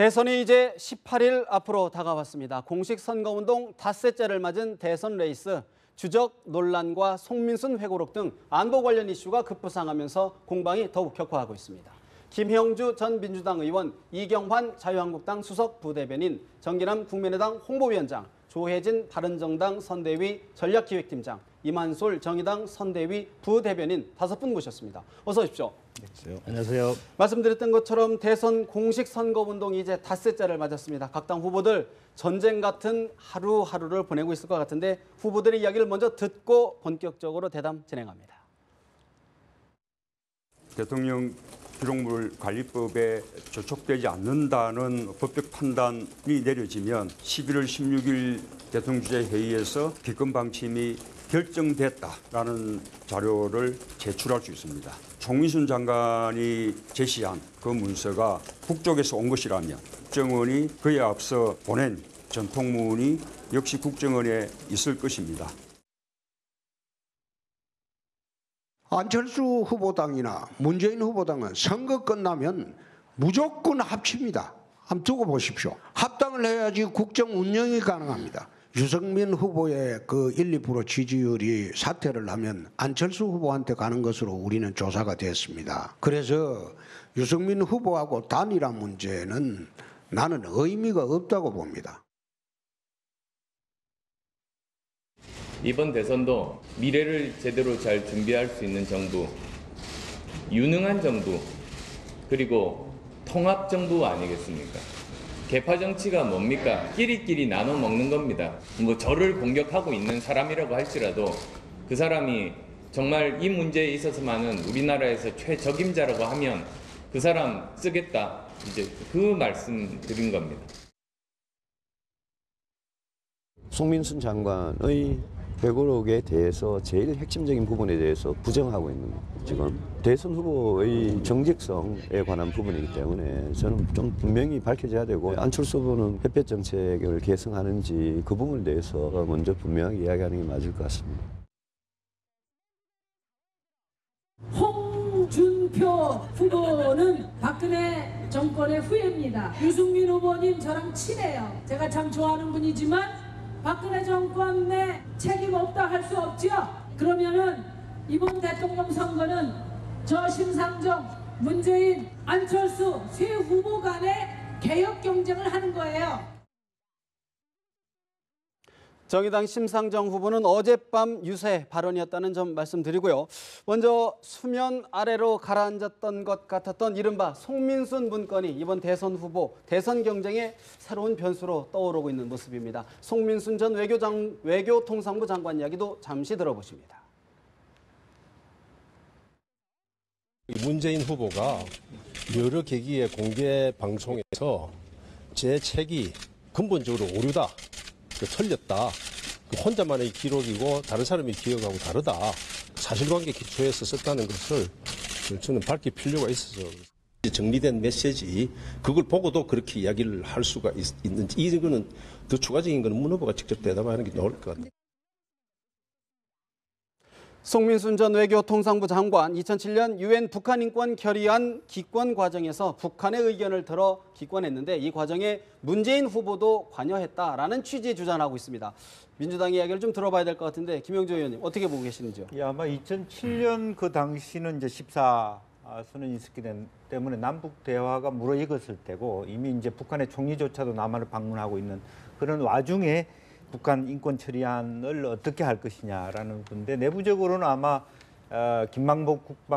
대선이 이제 18일 앞으로 다가왔습니다. 공식 선거운동 닷새째를 맞은 대선 레이스, 주적 논란과 송민순 회고록 등 안보 관련 이슈가 급부상하면서 공방이 더욱 격화하고 있습니다. 김형주 전 민주당 의원, 이경환 자유한국당 수석 부대변인, 정기남 국민의당 홍보위원장, 조혜진 바른정당 선대위 전략기획팀장, 이만솔 정의당 선대위 부대변인 5분 모셨습니다. 어서 오십시오. 안녕하세요. 말씀드렸던 것처럼 대선 공식 선거운동이 이제 닷새째를 맞았습니다. 각 당 후보들 전쟁 같은 하루하루를 보내고 있을 것 같은데 후보들의 이야기를 먼저 듣고 본격적으로 대담 진행합니다. 대통령 기록물 관리법에 저촉되지 않는다는 법적 판단이 내려지면 11월 16일 대통령주재 회의에서 기권 방침이 결정됐다라는 자료를 제출할 수 있습니다. 송민순 장관이 제시한 그 문서가 국정에서 온 것이라면 국정원이 그에 앞서 보낸 전통문이 역시 국정원에 있을 것입니다. 안철수 후보당이나 문재인 후보당은 선거 끝나면 무조건 합칩니다. 한번 두고 보십시오. 합당을 해야지 국정 운영이 가능합니다. 유승민 후보의 그 1, 2% 지지율이 사퇴를 하면 안철수 후보한테 가는 것으로 우리는 조사가 됐습니다. 그래서 유승민 후보하고 단일화 문제는 나는 의미가 없다고 봅니다. 이번 대선도 미래를 제대로 잘 준비할 수 있는 정부, 유능한 정부, 그리고 통합 정부 아니겠습니까? 계파 정치가 뭡니까? 끼리끼리 나눠 먹는 겁니다. 뭐 저를 공격하고 있는 사람이라고 할지라도 그 사람이 정말 이 문제에 있어서만은 우리나라에서 최적임자라고 하면 그 사람 쓰겠다. 이제 그 말씀 드린 겁니다. 송민순 장관의 회고록에 대해서 제일 핵심적인 부분에 대해서 부정하고 있는 지금 대선 후보의 정직성에 관한 부분이기 때문에 저는 좀 분명히 밝혀져야 되고 안철수 후보는 햇볕 정책을 계승하는지 그 부분에 대해서 먼저 분명하게 이야기하는 게 맞을 것 같습니다. 홍준표 후보는 박근혜 정권의 후예입니다. 유승민 후보님 저랑 친해요. 제가 참 좋아하는 분이지만 박근혜 정권에 책임 없다 할 수 없죠. 그러면은 이번 대통령 선거는 저 심상정, 문재인, 안철수 세 후보 간의 개혁 경쟁을 하는 거예요. 정의당 심상정 후보는 어젯밤 유세 발언이었다는 점 말씀드리고요. 먼저 수면 아래로 가라앉았던 것 같았던 이른바 송민순 문건이 이번 대선 후보, 대선 경쟁의 새로운 변수로 떠오르고 있는 모습입니다. 송민순 전 외교통상부 장관 이야기도 잠시 들어보십니다. 문재인 후보가 여러 계기의 공개 방송에서 제 책이 근본적으로 오류다. 틀렸다. 혼자만의 기록이고 다른 사람이 기억하고 다르다. 사실관계 기초에서 썼다는 것을 저는 밝힐 필요가 있어서 정리된 메시지 그걸 보고도 그렇게 이야기를 할 수가 있는지 이거는 더 추가적인 거는 문 후보가 직접 대답하는 게 나을 것 같아요. 송민순 전 외교통상부 장관 2007년 유엔 북한인권 결의안 기권 과정에서 북한의 의견을 들어 기권했는데 이 과정에 문재인 후보도 관여했다라는 취지의 주장을 하고 있습니다. 민주당 이야기를 좀 들어봐야 될 것 같은데 김영주 의원님 어떻게 보고 계시는지요? 예, 아마 2007년 그 당시는 이제 14선언이 있었기 때문에 남북 대화가 무르익었을 때고 이미 이제 북한의 총리조차도 남한을 방문하고 있는 그런 와중에 북한 인권 처리안을 어떻게 할 것이냐라는 건데 내부적으로는 아마 김만복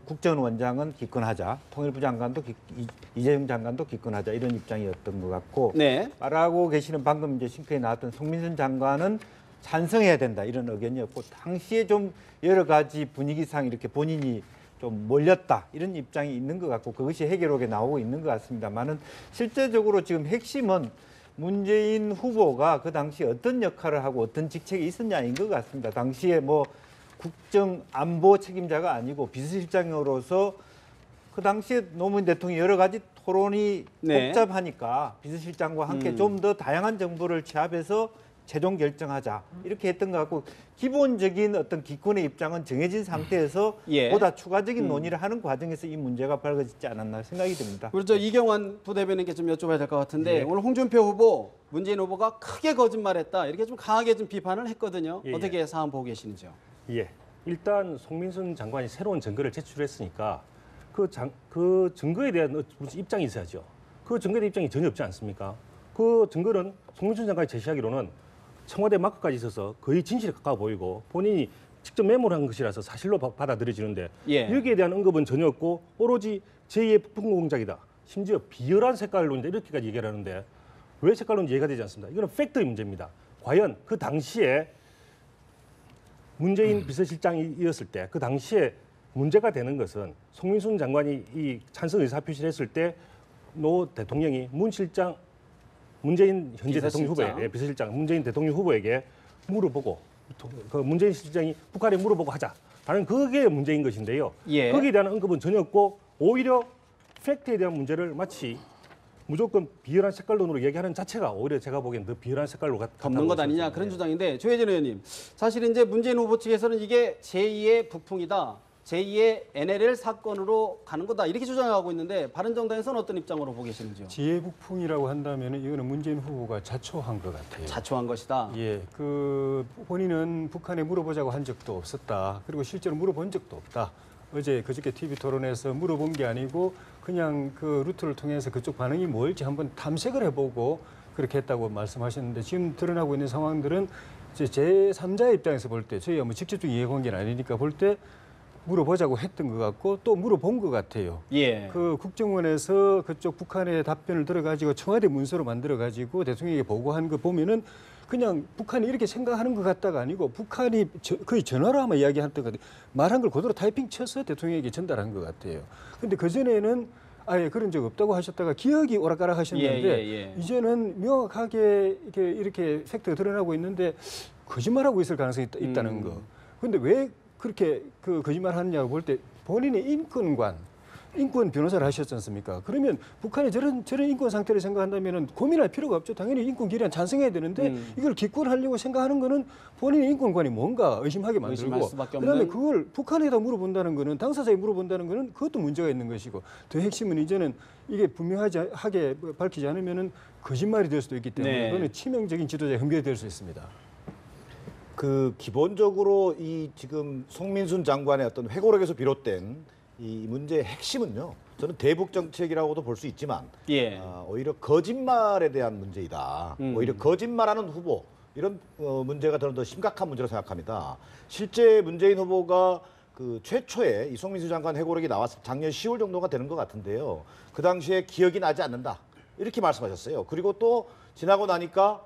국정원장은 기권하자, 통일부 장관도 이재용 장관도 기권하자 이런 입장이었던 것 같고 네. 말하고 계시는 방금 이제 싱크에 나왔던 송민순 장관은 찬성해야 된다 이런 의견이었고 당시에 좀 여러 가지 분위기상 이렇게 본인이 좀 몰렸다 이런 입장이 있는 것 같고 그것이 해결록에 나오고 있는 것 같습니다만은 실제적으로 지금 핵심은 문재인 후보가 그 당시에 어떤 역할을 하고 어떤 직책이 있었냐인 것 같습니다. 당시에 뭐 국정 안보 책임자가 아니고 비서실장으로서 그 당시에 노무현 대통령이 여러 가지 토론이 복잡하니까 비서실장과 함께 좀 더 다양한 정보를 취합해서 최종 결정하자 이렇게 했던 것 같고 기본적인 어떤 기권의 입장은 정해진 상태에서 예. 보다 추가적인 논의를 하는 과정에서 이 문제가 밝아지지 않았나 생각이 듭니다. 그렇죠. 이경환 부대변인께 좀 여쭤봐야 될 것 같은데 예. 오늘 홍준표 후보, 문재인 후보가 크게 거짓말했다 이렇게 좀 강하게 좀 비판을 했거든요. 예, 어떻게 상황 보고 계시는지요? 예. 일단 송민순 장관이 새로운 증거를 제출했으니까 그 증거에 대한 무슨 입장이 있어야죠. 그 증거에 대한 입장이 전혀 없지 않습니까? 그 증거는 송민순 장관이 제시하기로는 청와대 마크까지 있어서 거의 진실에 가까워 보이고 본인이 직접 메모를 한 것이라서 사실로 받아들여지는데 예. 여기에 대한 언급은 전혀 없고 오로지 제2의 북풍 공작이다. 심지어 비열한 색깔론이다 이렇게까지 얘기를 하는데 왜 색깔론인지 이해가 되지 않습니다. 이거는 팩트의 문제입니다. 과연 그 당시에 문재인 비서실장이었을 때 그 당시에 문제가 되는 것은 송민순 장관이 이 찬성 의사표시를 했을 때 노 대통령이 문재인 현재 대통령 후보에게 비서실장 문재인 대통령 후보에게 물어보고 그 문재인 실장이 북한에 물어보고 하자라는 그게 문제인 것인데요. 예. 거기에 대한 언급은 전혀 없고 오히려 팩트에 대한 문제를 마치 무조건 비열한 색깔론으로 얘기하는 자체가 오히려 제가 보기엔 더 비열한 색깔로 덮는 것 아니냐 그런 주장인데 조혜진 의원님, 사실 이제 문재인 후보 측에서는 이게 제2의 북풍이다, 제2의 NLL 사건으로 가는 거다 이렇게 주장하고 있는데 바른정당에서는 어떤 입장으로 보고 계시는지요? 지혜북풍이라고 한다면 이거는 문재인 후보가 자초한 것 같아요. 자초한 것이다. 예, 그 본인은 북한에 물어보자고 한 적도 없었다. 그리고 실제로 물어본 적도 없다. 어제 그저께 TV 토론에서 물어본 게 아니고 그냥 그 루트를 통해서 그쪽 반응이 뭘지 한번 탐색을 해보고 그렇게 했다고 말씀하셨는데 지금 드러나고 있는 상황들은 이제 제3자의 입장에서 볼 때 저희가 뭐 직접적인 이해관계는 아니니까 볼 때 물어보자고 했던 것 같고 또 물어본 것 같아요. 예. 그 국정원에서 그쪽 북한의 답변을 들어가지고 청와대 문서로 만들어가지고 대통령에게 보고한 거 보면은 그냥 북한이 이렇게 생각하는 것 같다가 아니고 북한이 거의 전화로 아마 이야기했던 것 같아요. 말한 걸 그대로 타이핑 쳐서 대통령에게 전달한 것 같아요. 근데 그전에는 아예 그런 적 없다고 하셨다가 기억이 오락가락 하셨는데 이제는 명확하게 이렇게 팩트가 드러나고 있는데 거짓말하고 있을 가능성이 있다는 거. 근데 왜 그렇게 그 거짓말 하느냐고 볼 때 본인의 인권 변호사를 하셨지 않습니까? 그러면 북한이 저런 인권 상태를 생각한다면 고민할 필요가 없죠. 당연히 인권 결의안 찬성해야 되는데 이걸 기권하려고 생각하는 거는 본인의 인권관이 뭔가 의심하게 만들고 그다음에 그걸 북한에다 물어본다는 거는 당사자에 물어본다는 거는 그것도 문제가 있는 것이고 더 핵심은 이제는 이게 분명하게 밝히지 않으면은 거짓말이 될 수도 있기 때문에 그거는 치명적인 지도자의 흠결이 될 수 있습니다. 그 기본적으로 이 지금 송민순 장관의 어떤 회고록에서 비롯된 이 문제의 핵심은요. 저는 대북 정책이라고도 볼 수 있지만 오히려 거짓말에 대한 문제이다. 오히려 거짓말하는 후보 이런 문제가 저는 더 심각한 문제로 생각합니다. 실제 문재인 후보가 그 최초에 이 송민순 장관 회고록이 나왔을 작년 10월 정도가 되는 것 같은데요. 그 당시에 기억이 나지 않는다 이렇게 말씀하셨어요. 그리고 또 지나고 나니까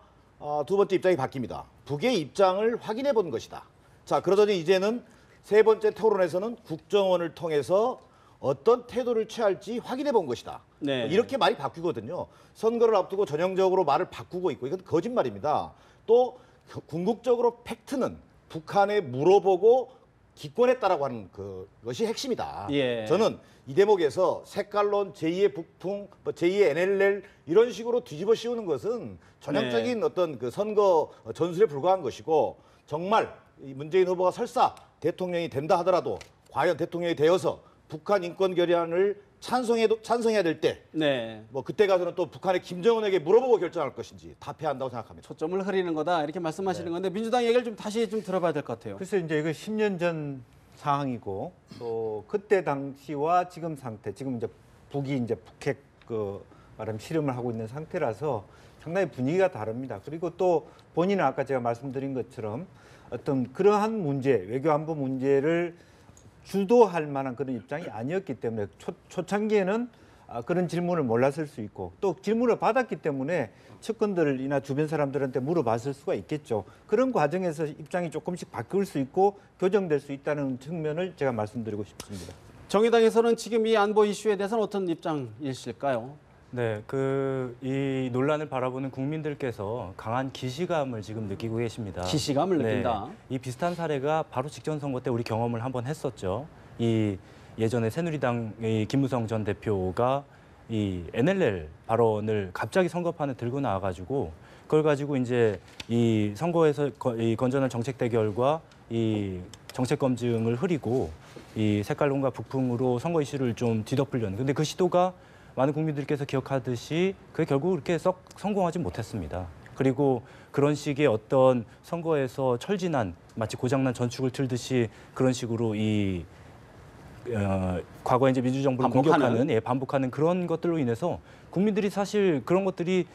두 번째 입장이 바뀝니다. 북의 입장을 확인해 본 것이다. 자, 그러더니 이제는 세 번째 토론에서는 국정원을 통해서 어떤 태도를 취할지 확인해 본 것이다. 이렇게 말이 바뀌거든요. 선거를 앞두고 전형적으로 말을 바꾸고 있고 이건 거짓말입니다. 또 궁극적으로 팩트는 북한에 물어보고 기권했다라고 하는 그것이 핵심이다. 저는 이 대목에서 색깔론, 제2의 북풍, 제2의 NLL 이런 식으로 뒤집어 씌우는 것은 전형적인 어떤 그 선거 전술에 불과한 것이고 정말 이 문재인 후보가 설사 대통령이 된다 하더라도 과연 대통령이 되어서 북한 인권 결의안을 찬성해야 될 때 뭐 그때 가서는 또 북한의 김정은에게 물어보고 결정할 것인지 답해야 한다고 생각합니다. 초점을 흐리는 거다 이렇게 말씀하시는 건데 민주당 얘기를 좀 다시 좀 들어봐야 될 것 같아요. 글쎄 이제 이거 10년 전 상황이고 또 그때 당시와 지금 상태, 지금 이제 북이 이제 북핵 말하면 실험을 하고 있는 상태라서 상당히 분위기가 다릅니다. 그리고 또 본인은 아까 제가 말씀드린 것처럼 어떤 그러한 문제, 외교안보 문제를 주도할 만한 그런 입장이 아니었기 때문에 초창기에는 그런 질문을 몰랐을 수 있고 또 질문을 받았기 때문에 측근들이나 주변 사람들한테 물어봤을 수가 있겠죠. 그런 과정에서 입장이 조금씩 바뀔 수 있고 교정될 수 있다는 측면을 제가 말씀드리고 싶습니다. 정의당에서는 지금 이 안보 이슈에 대해서는 어떤 입장이실까요? 네, 이 논란을 바라보는 국민들께서 강한 기시감을 지금 느끼고 계십니다. 기시감을 느낀다. 이 비슷한 사례가 바로 직전 선거 때 우리 경험을 한번 했었죠. 이 예전에 새누리당의 김무성 전 대표가 이 NLL 발언을 갑자기 선거판에 들고 나와가지고 그걸 가지고 이제 이 선거에서 이 건전한 정책 대결과 이 정책 검증을 흐리고 이 색깔론과 북풍으로 선거 이슈를 좀 뒤덮으려는. 근데 그 시도가 많은 국민들께서 기억하듯이 그게 결국 그렇게 썩 성공하지 못했습니다. 그리고 그런 식의 어떤 선거에서 철진한 마치 고장난 전축을 틀듯이 그런 식으로 이 과거에 이제 민주정부를 공격하는 반복하는 그런 것들로 인해서 국민들이 사실 그런 것들이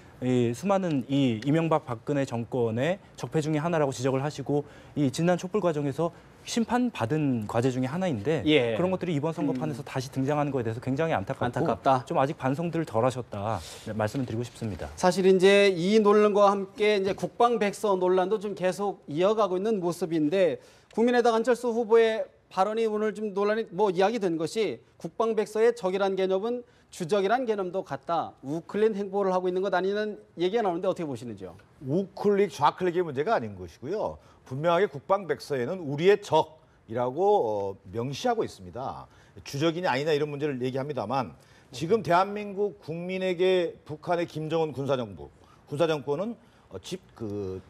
수많은 이 이명박 박근혜 정권의 적폐 중에 하나라고 지적을 하시고 이 지난 촛불 과정에서 심판받은 과제 중에 하나인데 예. 그런 것들이 이번 선거판에서 다시 등장하는 것에 대해서 굉장히 안타깝다. 좀 아직 반성들을 덜 하셨다 말씀을 드리고 싶습니다. 사실 이제 이 논란과 함께 이제 국방백서 논란도 좀 계속 이어가고 있는 모습인데 국민의당 안철수 후보의 발언이 오늘 좀 논란이 이야기된 것이 국방백서의 적이란 개념은 주적이란 개념도 같다. 우클릭 행보를 하고 있는 것 아니냐는 얘기가 나오는데 어떻게 보시는지요? 우클릭, 좌클릭의 문제가 아닌 것이고요. 분명하게 국방백서에는 우리의 적이라고 명시하고 있습니다. 주적이냐 아니냐 이런 문제를 얘기합니다만 지금 대한민국 국민에게 북한의 김정은 군사정권은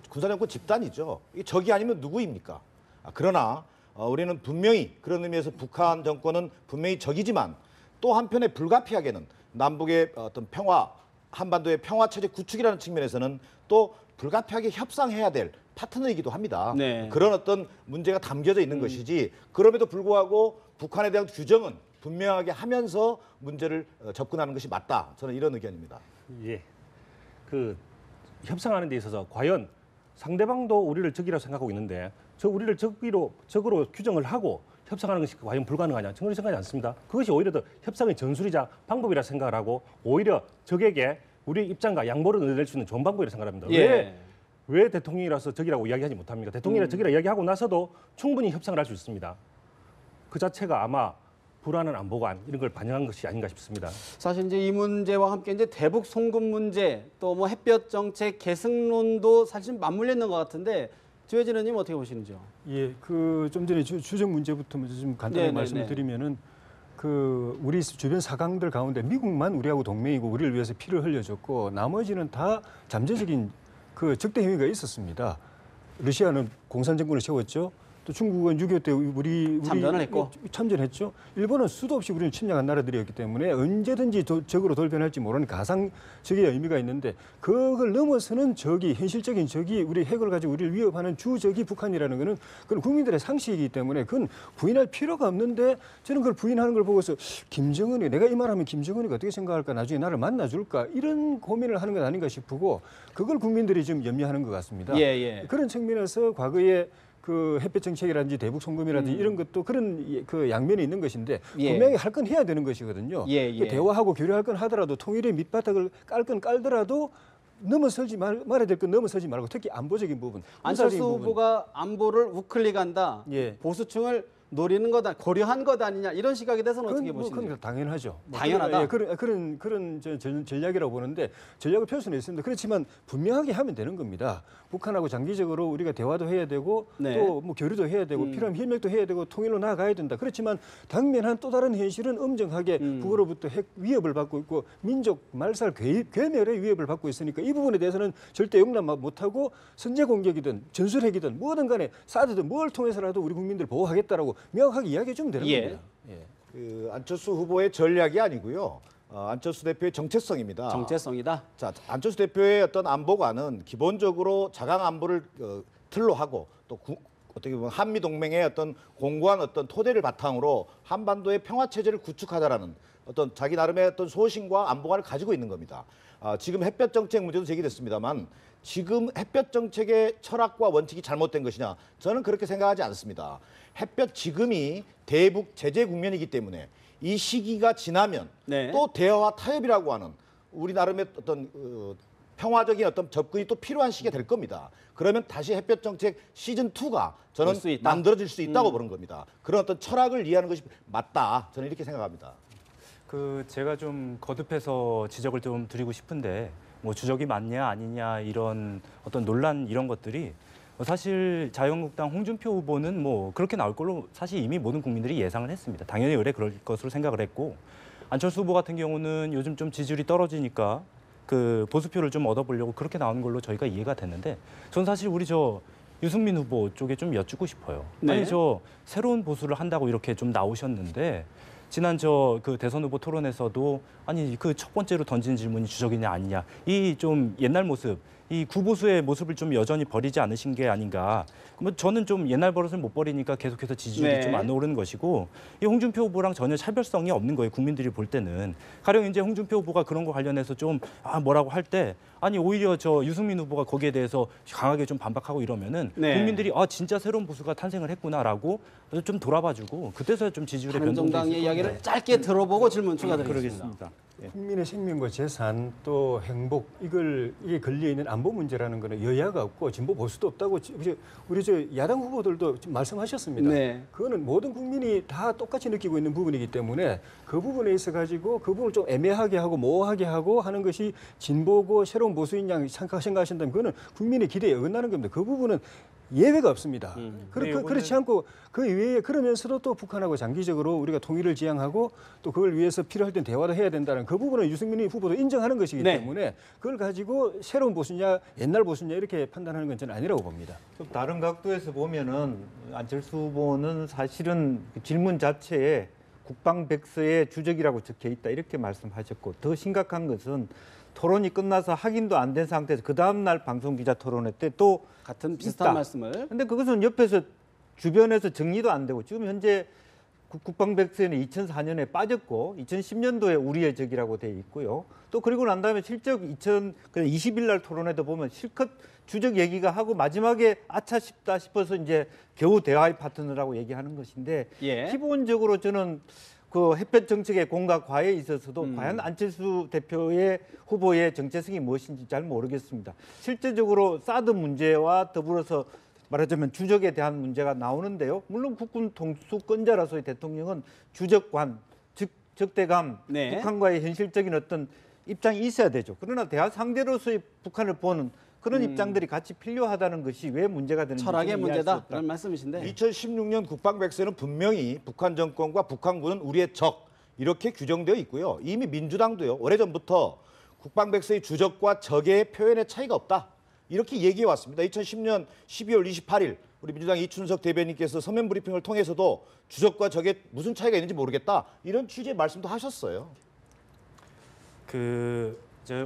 군사정권 집단이죠. 이게 적이 아니면 누구입니까? 그러나 우리는 분명히 그런 의미에서 북한 정권은 분명히 적이지만 또 한편에 불가피하게는 남북의 어떤 한반도의 평화 체제 구축이라는 측면에서는 또 불가피하게 협상해야 될 파트너이기도 합니다. 네. 그런 어떤 문제가 담겨져 있는 것이지 그럼에도 불구하고 북한에 대한 규정은 분명하게 하면서 문제를 접근하는 것이 맞다. 저는 이런 의견입니다. 예, 그 협상하는 데 있어서 과연 상대방도 우리를 적이라고 생각하고 있는데 우리를 적으로 규정을 하고 협상하는 것이 과연 불가능하냐? 저는 생각하지 않습니다. 그것이 오히려 더 협상의 전술이자 방법이라 생각을 하고 오히려 적에게 우리 입장과 양보를 얻어낼 수 있는 좋은 방법이라 생각합니다. 예. 왜 대통령이라서 적이라고 이야기하지 못합니까? 대통령이라 적이라고 이야기하고 나서도 충분히 협상을 할 수 있습니다. 그 자체가 아마 불안한 안보관 이런 걸 반영한 것이 아닌가 싶습니다. 사실 이제 이 문제와 함께 이제 대북 송금 문제 또 햇볕 정책 계승론도 사실 맞물려 있는 것 같은데 조혜진 의원님 어떻게 보시는지요? 예, 좀 전에 주적 문제부터 먼저 좀 간단히 말씀을 드리면은 우리 주변 사강들 가운데 미국만 우리하고 동맹이고 우리를 위해서 피를 흘려줬고 나머지는 다 잠재적인 적대 행위가 있었습니다. 러시아는 공산 정권을 세웠죠. 또 중국은 6.25 때 우리 참전을 했고 참전했죠. 일본은 수도 없이 우리는 침략한 나라들이었기 때문에 언제든지 적으로 돌변할지 모르는 가상적인 의미가 있는데 그걸 넘어서는 현실적인 적이 우리 핵을 가지고 우리를 위협하는 주적이 북한이라는 것은 그건 국민들의 상식이기 때문에 그건 부인할 필요가 없는데 저는 그걸 부인하는 걸 보고서 내가 이 말하면 김정은이가 어떻게 생각할까 나중에 나를 만나줄까 이런 고민을 하는 건 아닌가 싶고 그걸 국민들이 좀 염려하는 것 같습니다. 예. 그런 측면에서 과거에 햇볕 정책이라든지 대북 송금이라든지 이런 것도 그런 양면이 있는 것인데 분명히 할 건 해야 되는 것이거든요. 대화하고 교류할 건 하더라도 통일의 밑바닥을 깔 건 깔더라도 넘어서지 말아야 될 건 넘어서지 말고 특히 안보적인 부분. 안철수 후보가 안보를 우클릭한다. 보수층을 노리는 거다, 고려한 것 아니냐 이런 시각에 대해서는 어떻게 보시나요? 그건 당연하죠. 당연하다. 그런 전략이라고 보는데 전략을 펼 수는 있습니다. 그렇지만 분명하게 하면 되는 겁니다. 북한하고 장기적으로 우리가 대화도 해야 되고 또 교류도 해야 되고 필요하면 협력도 해야 되고 통일로 나아가야 된다. 그렇지만 당면한 또 다른 현실은 엄정하게 북으로부터 핵 위협을 받고 있고 민족 말살 괴멸의 위협을 받고 있으니까 이 부분에 대해서는 절대 용납 못하고 선제 공격이든 전술핵이든 뭐든 간에 사드든 뭘 통해서라도 우리 국민들 보호하겠다라고 명확하게 이야기해 주면 되는 겁니다. 안철수 후보의 전략이 아니고요. 안철수 대표의 정체성입니다. 정체성이다. 자, 안철수 대표의 어떤 안보관은 기본적으로 자강 안보를 틀로 하고 또 어떻게 보면 한미 동맹의 어떤 공고한 어떤 토대를 바탕으로 한반도의 평화 체제를 구축하자라는 어떤 자기 나름의 어떤 소신과 안보관을 가지고 있는 겁니다. 지금 햇볕 정책 문제도 제기됐습니다만 지금 햇볕 정책의 철학과 원칙이 잘못된 것이냐? 저는 그렇게 생각하지 않습니다. 햇볕 지금이 대북 제재 국면이기 때문에 이 시기가 지나면 또 대화와 타협이라고 하는 우리 나름의 어떤 평화적인 어떤 접근이 또 필요한 시기가 될 겁니다. 그러면 다시 햇볕 정책 시즌 2가 저는 만들어질 수 있다고 보는 겁니다. 그런 어떤 철학을 이해하는 것이 맞다. 저는 이렇게 생각합니다. 제가 좀 거듭해서 지적을 좀 드리고 싶은데 주적이 맞냐 아니냐 이런 어떤 논란 이런 것들이 사실 자유한국당 홍준표 후보는 그렇게 나올 걸로 사실 이미 모든 국민들이 예상을 했습니다. 당연히 그럴 것으로 생각을 했고 안철수 후보 같은 경우는 요즘 좀 지지율이 떨어지니까 그 보수표를 좀 얻어보려고 그렇게 나오는 걸로 저희가 이해가 됐는데 전 사실 우리 저 유승민 후보 쪽에 좀 여쭙고 싶어요. 네. 아니 저 새로운 보수를 한다고 이렇게 좀 나오셨는데 지난 저 그 대선 후보 토론에서도 아니 그 첫 번째로 던진 질문이 주적이냐 아니냐 이 좀 옛날 모습 이 구보수의 모습을 좀 여전히 버리지 않으신 게 아닌가. 뭐 저는 좀 옛날 버릇을 못 버리니까 계속해서 지지율이 네. 좀 안 오르는 것이고 이 홍준표 후보랑 전혀 차별성이 없는 거예요. 국민들이 볼 때는 가령 이제 홍준표 후보가 그런 거 관련해서 좀 뭐라고 할 때 아니 오히려 저 유승민 후보가 거기에 대해서 강하게 좀 반박하고 이러면은 네. 국민들이 진짜 새로운 보수가 탄생을 했구나라고 좀 돌아봐주고 그때서야 좀 지지율의 변동이 있을 바른정당의 이야기를 건데. 짧게 들어보고 질문 추가드리겠습니다. 그러겠습니다. 국민의 생명과 재산 또 행복 이게 걸려 있는 안보 문제라는 거는 여야가 없고 진보 보수도 없다고 우리 저 야당 후보들도 지금 말씀하셨습니다. 네. 그거는 모든 국민이 다 똑같이 느끼고 있는 부분이기 때문에 그 부분에 있어 가지고 그 부분을 좀 애매하게 하고 모호하게 하고 하는 것이 진보고 새로운 보수인 양 생각하신다면 그거는 국민의 기대에 어긋나는 겁니다. 그 부분은 예외가 없습니다. 그렇지 않고 그 이외에 그러면서도 또 북한하고 장기적으로 우리가 통일을 지향하고 또 그걸 위해서 필요할 땐 대화도 해야 된다는 그 부분은 유승민 후보도 인정하는 것이기 네. 때문에 그걸 가지고 새로운 보수냐 옛날 보수냐 이렇게 판단하는 건 저는 아니라고 봅니다. 좀 다른 각도에서 보면은 안철수 후보는 사실은 그 질문 자체에 국방백서의 주적이라고 적혀 있다 이렇게 말씀하셨고 더 심각한 것은 토론이 끝나서 확인도 안 된 상태에서 그 다음 날 방송 기자 토론회 때 또 같은 비슷한 말씀을. 근데 그것은 옆에서 주변에서 정리도 안 되고 지금 현재 국방백서에는 2004년에 빠졌고 2010년도에 우리의 적이라고 돼 있고요. 또 그리고 난 다음에 실적 2020일 날 토론회도 보면 실컷 주적 얘기가 하고 마지막에 아차 싶다 싶어서 이제 겨우 대화의 파트너라고 얘기하는 것인데 예. 기본적으로 저는 그 햇볕 정책의 공과 과에 있어서도 과연 안철수 대표의 후보의 정체성이 무엇인지 잘 모르겠습니다. 실제적으로 사드 문제와 더불어서 말하자면 주적에 대한 문제가 나오는데요. 물론 국군 통수권자라서의 대통령은 주적관, 즉 적대감, 네. 북한과의 현실적인 어떤 입장이 있어야 되죠. 그러나 대화 상대로서의 북한을 보는 그런 입장들이 같이 필요하다는 것이 왜 문제가 되는지 철학의 문제다 있다. 그런 말씀이신데 2016년 국방백서는 분명히 북한 정권과 북한군은 우리의 적 이렇게 규정되어 있고요. 이미 민주당도요. 오래전부터 국방백서의 주적과 적의 표현의 차이가 없다. 이렇게 얘기해 왔습니다. 2010년 12월 28일 우리 민주당 이춘석 대변인께서 서면 브리핑을 통해서도 주적과 적의 무슨 차이가 있는지 모르겠다. 이런 취지의 말씀도 하셨어요.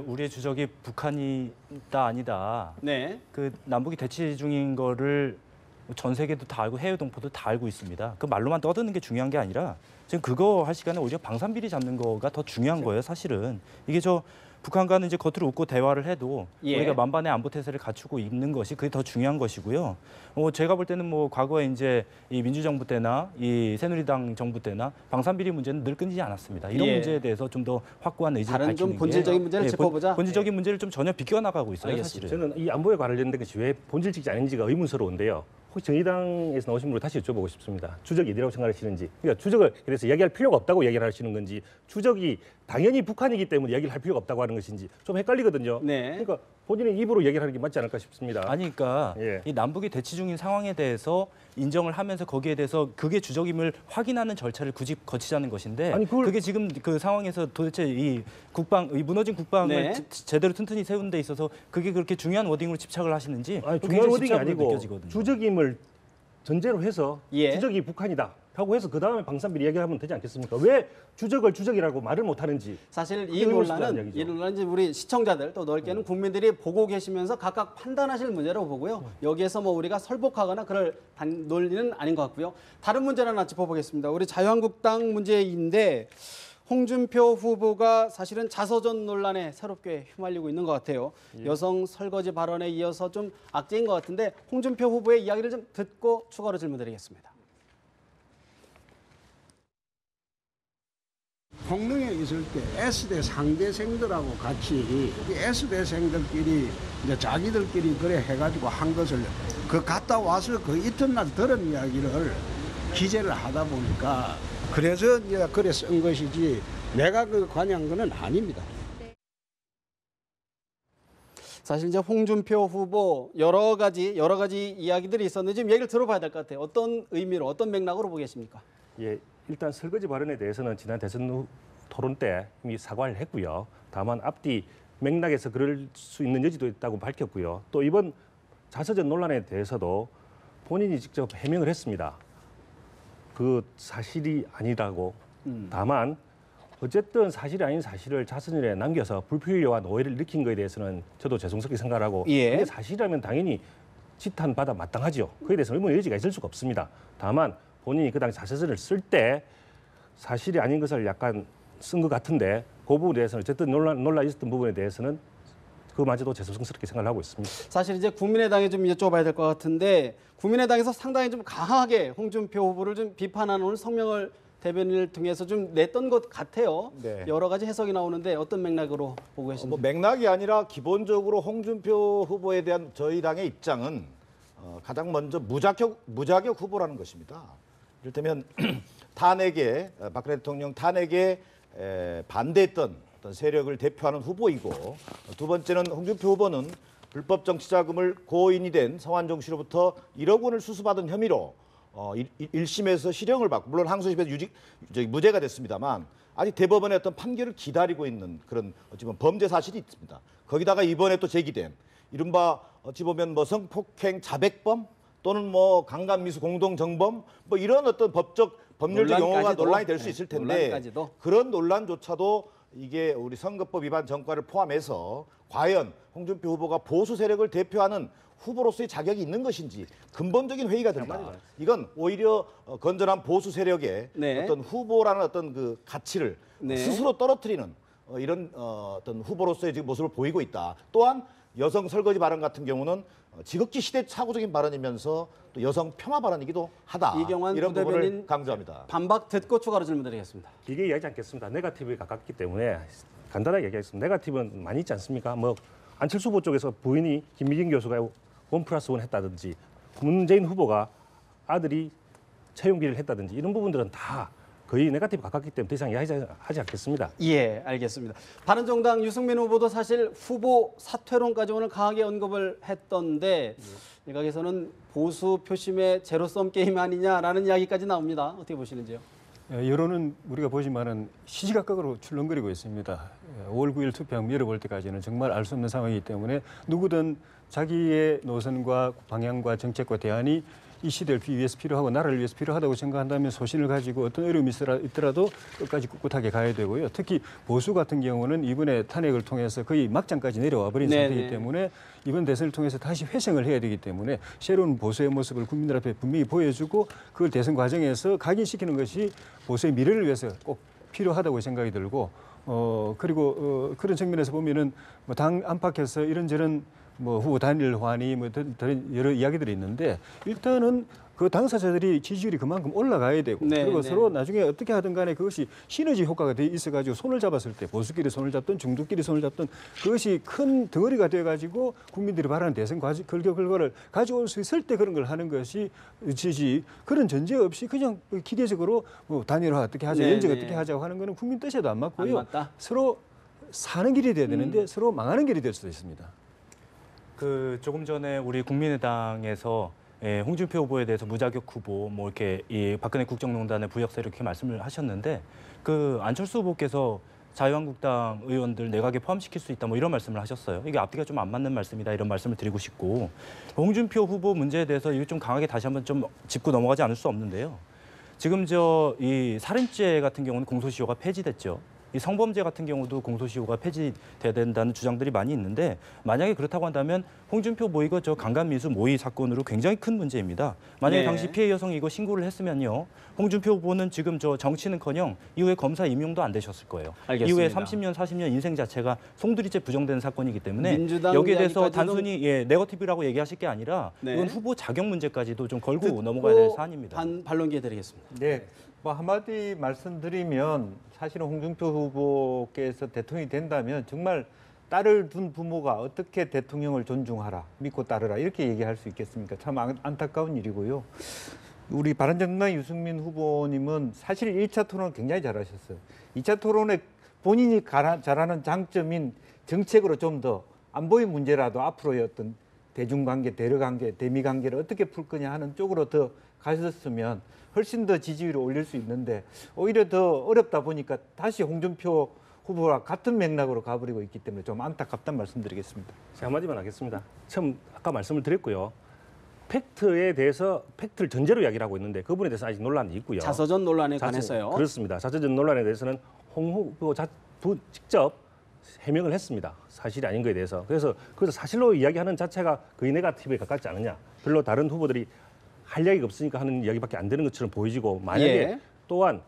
우리의 주적이 북한이다 아니다. 네. 그 남북이 대치 중인 거를 전 세계도 다 알고 해외 동포도 다 알고 있습니다. 그 말로만 떠드는 게 중요한 게 아니라 지금 그거 할 시간에 오히려 방산비리 잡는 거가 더 중요한 거예요. 사실은 이게 북한과는 이제 겉으로 웃고 대화를 해도 예. 우리가 만반의 안보 태세를 갖추고 있는 것이 그게 더 중요한 것이고요. 제가 볼 때는 과거에 이제 이 민주정부 때나 이 새누리당 정부 때나 방산비리 문제는 늘 끊이지 않았습니다. 이런 예. 문제에 대해서 좀 더 확고한 의지를 다른 밝히는 좀 본질적인 문제를 짚어보자. 본질적인 문제를 좀 전혀 비껴나가고 있어요. 알겠습니다. 사실은. 저는 이 안보에 관련된 것이 왜 본질적이지 않은지가 의문스러운데요. 혹시 정의당에서 나오신 분을 다시 여쭤보고 싶습니다. 주적이 어디라고 생각하시는지. 그러니까 주적을 그래서 이야기할 필요가 없다고 이야기를 하시는 건지 주적이 당연히 북한이기 때문에 이야기를 할 필요가 없다고 하는 것인지 좀 헷갈리거든요. 네. 그러니까 본인의 입으로 얘기하는 게 맞지 않을까 싶습니다. 아니, 그러니까 예. 이 남북이 대치 중인 상황에 대해서 인정을 하면서 거기에 대해서 그게 주적임을 확인하는 절차를 굳이 거치자는 것인데 아니, 그게 지금 그 상황에서 도대체 이 무너진 국방을 네. 제대로 튼튼히 세우는 데 있어서 그게 그렇게 중요한 워딩으로 집착을 하시는지 아니, 그게 중요한 굉장히 워딩이 집착으로 아니고 느껴지거든요. 주적임을 전제로 해서 예. 주적이 북한이다 하고 해서 그 다음에 방산비리 이야기하면 되지 않겠습니까? 왜 주적을 주적이라고 말을 못하는지. 사실 그게 이 의문스러운 논란은 이야기죠. 이제 우리 시청자들 또 넓게는 국민들이 보고 계시면서 각각 판단하실 문제라고 보고요. 여기에서 우리가 설복하거나 그럴 논리는 아닌 것 같고요. 다른 문제를 하나 짚어보겠습니다. 우리 자유한국당 문제인데 홍준표 후보가 사실은 자서전 논란에 새롭게 휘말리고 있는 것 같아요. 여성 설거지 발언에 이어서 좀 악재인 것 같은데 홍준표 후보의 이야기를 좀 듣고 추가로 질문드리겠습니다. 공릉에 있을 때 S대 상대생들하고 같이 S대생들끼리 이제 자기들끼리 그래 해가지고 한 것을 그 갔다 와서 그 이튿날 들은 이야기를 기재를 하다 보니까 그래서 이제 그래 쓴 것이지 내가 그 관여한 거는 아닙니다. 사실 이제 홍준표 후보 여러 가지 이야기들이 있었는데 좀 얘기를 들어봐야 될 것 같아요. 어떤 의미로 어떤 맥락으로 보고 계십니까? 예, 일단 설거지 발언에 대해서는 지난 대선 후 토론 때 이미 사과를 했고요. 다만 앞뒤 맥락에서 그럴 수 있는 여지도 있다고 밝혔고요. 또 이번 자서전 논란에 대해서도 본인이 직접 해명을 했습니다. 그 사실이 아니라고. 다만 어쨌든 사실이 아닌 사실을 자서전에 남겨서 불필요한 오해를 일으킨 것에 대해서는 저도 죄송스럽게 생각하고 그게 사실이라면 당연히 지탄받아 마땅하죠. 그에 대해서 의문의 여지가 있을 수가 없습니다. 다만 본인이 그 당시 자서전을 쓸 때 사실이 아닌 것을 약간 쓴 것 같은데 그 부분에 대해서는 어쨌든 논란이 있었던 부분에 대해서는 그마저도 죄송스럽게 생각을 하고 있습니다. 사실 이제 국민의당에 좀 여쭤봐야 될 것 같은데 국민의당에서 상당히 좀 강하게 홍준표 후보를 좀 비판하는 성명을 대변인을 통해서 좀 냈던 것 같아요. 네. 여러 가지 해석이 나오는데 어떤 맥락으로 보고 계신지. 뭐 맥락이 아니라 기본적으로 홍준표 후보에 대한 저희 당의 입장은 가장 먼저 무자격 후보라는 것입니다. 이를테면 탄핵에 박근혜 대통령 탄핵에 반대했던 어떤 세력을 대표하는 후보이고 두 번째는 홍준표 후보는 불법 정치자금을 고인이 된 서완종 씨로부터 1억 원을 수수받은 혐의로 1심에서 실형을 받고 물론 항소심에서 무죄가 됐습니다만 아직 대법원의 어떤 판결을 기다리고 있는 그런 어찌 보면 범죄 사실이 있습니다. 거기다가 이번에 또 제기된 이른바 어찌 보면 뭐 성폭행 자백범 또는 뭐 강간미수 공동정범 뭐 이런 어떤 법률적 용어가 논란이 될 수 있을 텐데 논란까지도. 그런 논란조차도 이게 우리 선거법 위반 전과를 포함해서 과연 홍준표 후보가 보수 세력을 대표하는 후보로서의 자격이 있는 것인지 근본적인 회의가 된다. 이건 오히려 건전한 보수 세력의 어떤 후보라는 어떤 그 가치를 스스로 떨어뜨리는 이런 어떤 후보로서의 지금 모습을 보이고 있다. 또한 여성 설거지 발언 같은 경우는 지극히 시대착오적인 발언이면서 또 여성 폄하 발언이기도 하다. 이경환 이런 부분을 부대변인 강조합니다. 반박 듣고 추가로 질문드리겠습니다. 길게 이야기하지 않겠습니다. 네거티브에 가깝기 때문에 간단하게 얘기하겠습니다. 네거티브는 많이 있지 않습니까? 뭐 안철수 후보 쪽에서 부인이 김미경 교수가 1+1 했다든지 문재인 후보가 아들이 채용기를 했다든지 이런 부분들은 다 거의 네거티브 가깝기 때문에 더 이상 이야기하지 않겠습니다. 예, 알겠습니다. 바른정당 유승민 후보도 사실 후보 사퇴론까지 오늘 강하게 언급을 했던데 일각에서는 보수 표심의 제로섬 게임 아니냐라는 이야기까지 나옵니다. 어떻게 보시는지요? 여론은 우리가 보지만은 시시각각으로 출렁거리고 있습니다. 5월 9일 투표한 미뤄볼 때까지는 정말 알 수 없는 상황이기 때문에 누구든 자기의 노선과 방향과 정책과 대안이 이 시대를 위해서 필요하고 나라를 위해서 필요하다고 생각한다면 소신을 가지고 어떤 어려움이 있더라도 끝까지 꿋꿋하게 가야 되고요. 특히 보수 같은 경우는 이번에 탄핵을 통해서 거의 막장까지 내려와 버린 상태이기 때문에 이번 대선을 통해서 다시 회생을 해야 되기 때문에 새로운 보수의 모습을 국민들 앞에 분명히 보여주고 그걸 대선 과정에서 각인시키는 것이 보수의 미래를 위해서 꼭 필요하다고 생각이 들고 그리고 그런 측면에서 보면은 뭐 당 안팎에서 이런저런 뭐 후보 단일 호환이 뭐 여러 이야기들이 있는데 일단은 그 당사자들이 지지율이 그만큼 올라가야 되고 그리고 서로 나중에 어떻게 하든 간에 그것이 시너지 효과가 돼 있어가지고 손을 잡았을 때 보수끼리 손을 잡든 중도끼리 손을 잡든 그것이 큰 덩어리가 돼가지고 국민들이 바라는 대선 결과를 가져올 수 있을 때 그런 걸 하는 것이 지지 그런 전제 없이 그냥 기계적으로 뭐 단일화 어떻게 하자 연정 어떻게 하자고 하는 거는 국민 뜻에도 안 맞고요. 서로 사는 길이 돼야 되는데 서로 망하는 길이 될 수도 있습니다. 조금 전에 우리 국민의당에서 홍준표 후보에 대해서 무자격 후보 뭐 이렇게 이 박근혜 국정농단의 부역사 이렇게 말씀을 하셨는데 그 안철수 후보께서 자유한국당 의원들 내각에 포함시킬 수 있다 뭐 이런 말씀을 하셨어요. 이게 앞뒤가 좀 안 맞는 말씀이다 이런 말씀을 드리고 싶고 홍준표 후보 문제에 대해서 이거 좀 강하게 다시 한번 좀 짚고 넘어가지 않을 수 없는데요. 지금 이 살인죄 같은 경우는 공소시효가 폐지됐죠. 이 성범죄 같은 경우도 공소시효가 폐지돼야 된다는 주장들이 많이 있는데 만약에 그렇다고 한다면 홍준표 뭐 이거 저 강간미수 모의 사건으로 굉장히 큰 문제입니다. 만약에 당시 피해 여성이 이거 신고를 했으면요. 홍준표 후보는 지금 저 정치는커녕 이후에 검사 임용도 안 되셨을 거예요. 알겠습니다. 이후에 30년, 40년 인생 자체가 송두리째 부정된 사건이기 때문에 여기에 대해서 단순히 네거티브라고 얘기하실 게 아니라 이건 후보 자격 문제까지도 좀 걸고 넘어가야 될 사안입니다. 반론 기회 드리겠습니다. 네. 뭐 한마디 말씀드리면 사실은 홍준표 후보께서 대통령이 된다면 정말 딸을 둔 부모가 어떻게 대통령을 존중하라, 믿고 따르라 이렇게 얘기할 수 있겠습니까? 참 안타까운 일이고요. 우리 바른정당 유승민 후보님은 사실 1차 토론을 굉장히 잘하셨어요. 2차 토론에 본인이 잘하는 장점인 정책으로 좀 더 안보의 문제라도 앞으로의 어떤 대중관계, 대러관계, 대미관계를 어떻게 풀 거냐 하는 쪽으로 더 가셨으면 훨씬 더 지지율을 올릴 수 있는데 오히려 더 어렵다 보니까 다시 홍준표 후보와 같은 맥락으로 가버리고 있기 때문에 좀 안타깝다는 말씀드리겠습니다. 제가 한마디만 하겠습니다. 처음 아까 말씀을 드렸고요. 팩트에 대해서 팩트를 전제로 이야기를 하고 있는데 그 부분에 대해서 아직 논란이 있고요. 자서전 논란에 관해서요. 그렇습니다. 자서전 논란에 대해서는 홍 후보 직접 해명을 했습니다. 사실이 아닌 거에 대해서. 그래서 사실로 이야기하는 자체가 거의 네거티브에 가깝지 않느냐. 별로 다른 후보들이 할 이야기가 없으니까 하는 이야기밖에 안 되는 것처럼 보이지고 만약에 또한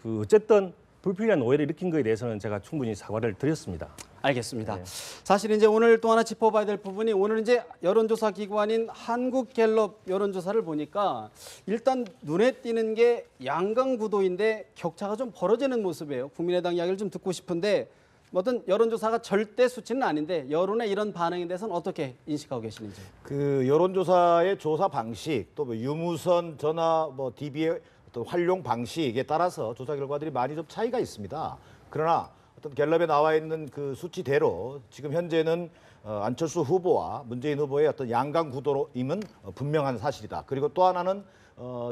그 어쨌든 불필요한 오해를 일으킨 거에 대해서는 제가 충분히 사과를 드렸습니다. 알겠습니다. 사실 이제 오늘 또 하나 짚어봐야 될 부분이 오늘 이제 여론조사 기관인 한국갤럽 여론조사를 보니까 일단 눈에 띄는 게 양강 구도인데 격차가 좀 벌어지는 모습이에요. 국민의당 이야기를 좀 듣고 싶은데 어떤 여론조사가 절대 수치는 아닌데 여론의 이런 반응에 대해서는 어떻게 인식하고 계시는지. 그 여론조사의 조사 방식 또 뭐 유무선 전화 뭐 DB의 어떤 활용 방식에 따라서 조사 결과들이 많이 좀 차이가 있습니다. 그러나 어떤 갤럽에 나와 있는 그 수치대로 지금 현재는 안철수 후보와 문재인 후보의 어떤 양강 구도임은 분명한 사실이다. 그리고 또 하나는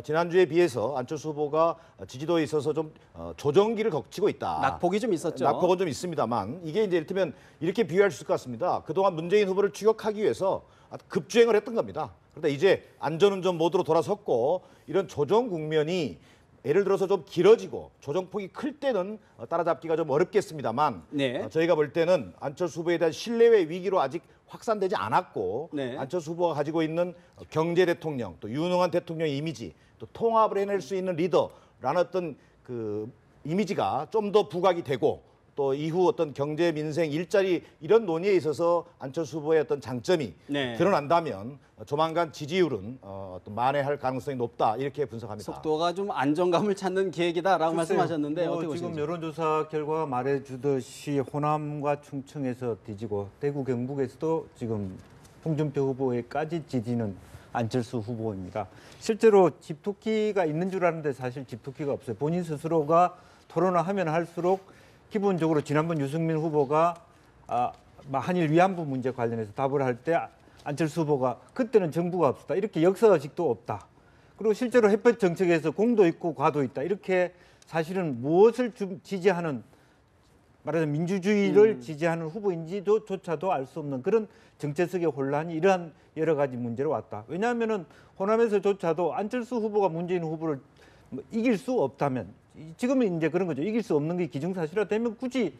지난주에 비해서 안철수 후보가 지지도에 있어서 좀 조정기를 거치고 있다. 낙폭이 좀 있었죠. 낙폭은 좀 있습니다만 이게 이제 이를테면 이렇게 비유할 수 있을 것 같습니다. 그동안 문재인 후보를 추격하기 위해서 급주행을 했던 겁니다. 그런데 이제 안전운전 모드로 돌아섰고 이런 조정 국면이 예를 들어서 좀 길어지고 조정폭이 클 때는 따라잡기가 좀 어렵겠습니다만 저희가 볼 때는 안철수 후보에 대한 신뢰의 위기로 아직 확산되지 않았고 안철수 후보가 가지고 있는 경제 대통령 또 유능한 대통령의 이미지 또 통합을 해낼 수 있는 리더라는 어떤 그 이미지가 좀 더 부각이 되고 또 이후 어떤 경제, 민생, 일자리 이런 논의에 있어서 안철수 후보의 어떤 장점이 드러난다면 조만간 지지율은 어떤 만회할 가능성이 높다 이렇게 분석합니다. 속도가 좀 안정감을 찾는 계획이다라고 말씀하셨는데 어떻게 보시는지. 지금 여론조사 결과가 말해주듯이 호남과 충청에서 뒤지고 대구, 경북에서도 지금 홍준표 후보에까지 지지는 안철수 후보입니다. 실제로 집토끼가 있는 줄 아는데 사실 집토끼가 없어요. 본인 스스로가 토론을 하면 할수록 기본적으로 지난번 유승민 후보가 한일 위안부 문제 관련해서 답을 할 때 안철수 후보가 그때는 정부가 없었다. 이렇게 역사의식도 없다. 그리고 실제로 햇볕 정책에서 공도 있고 과도 있다. 이렇게 사실은 무엇을 지지하는 말하자면 민주주의를 지지하는 후보인지조차도 알 수 없는 그런 정체성의 혼란이 이러한 여러 가지 문제로 왔다. 왜냐하면은 호남에서조차도 안철수 후보가 문재인 후보를 이길 수 없다면 지금은 이제 그런 거죠. 이길 수 없는 게 기정사실화 되면 굳이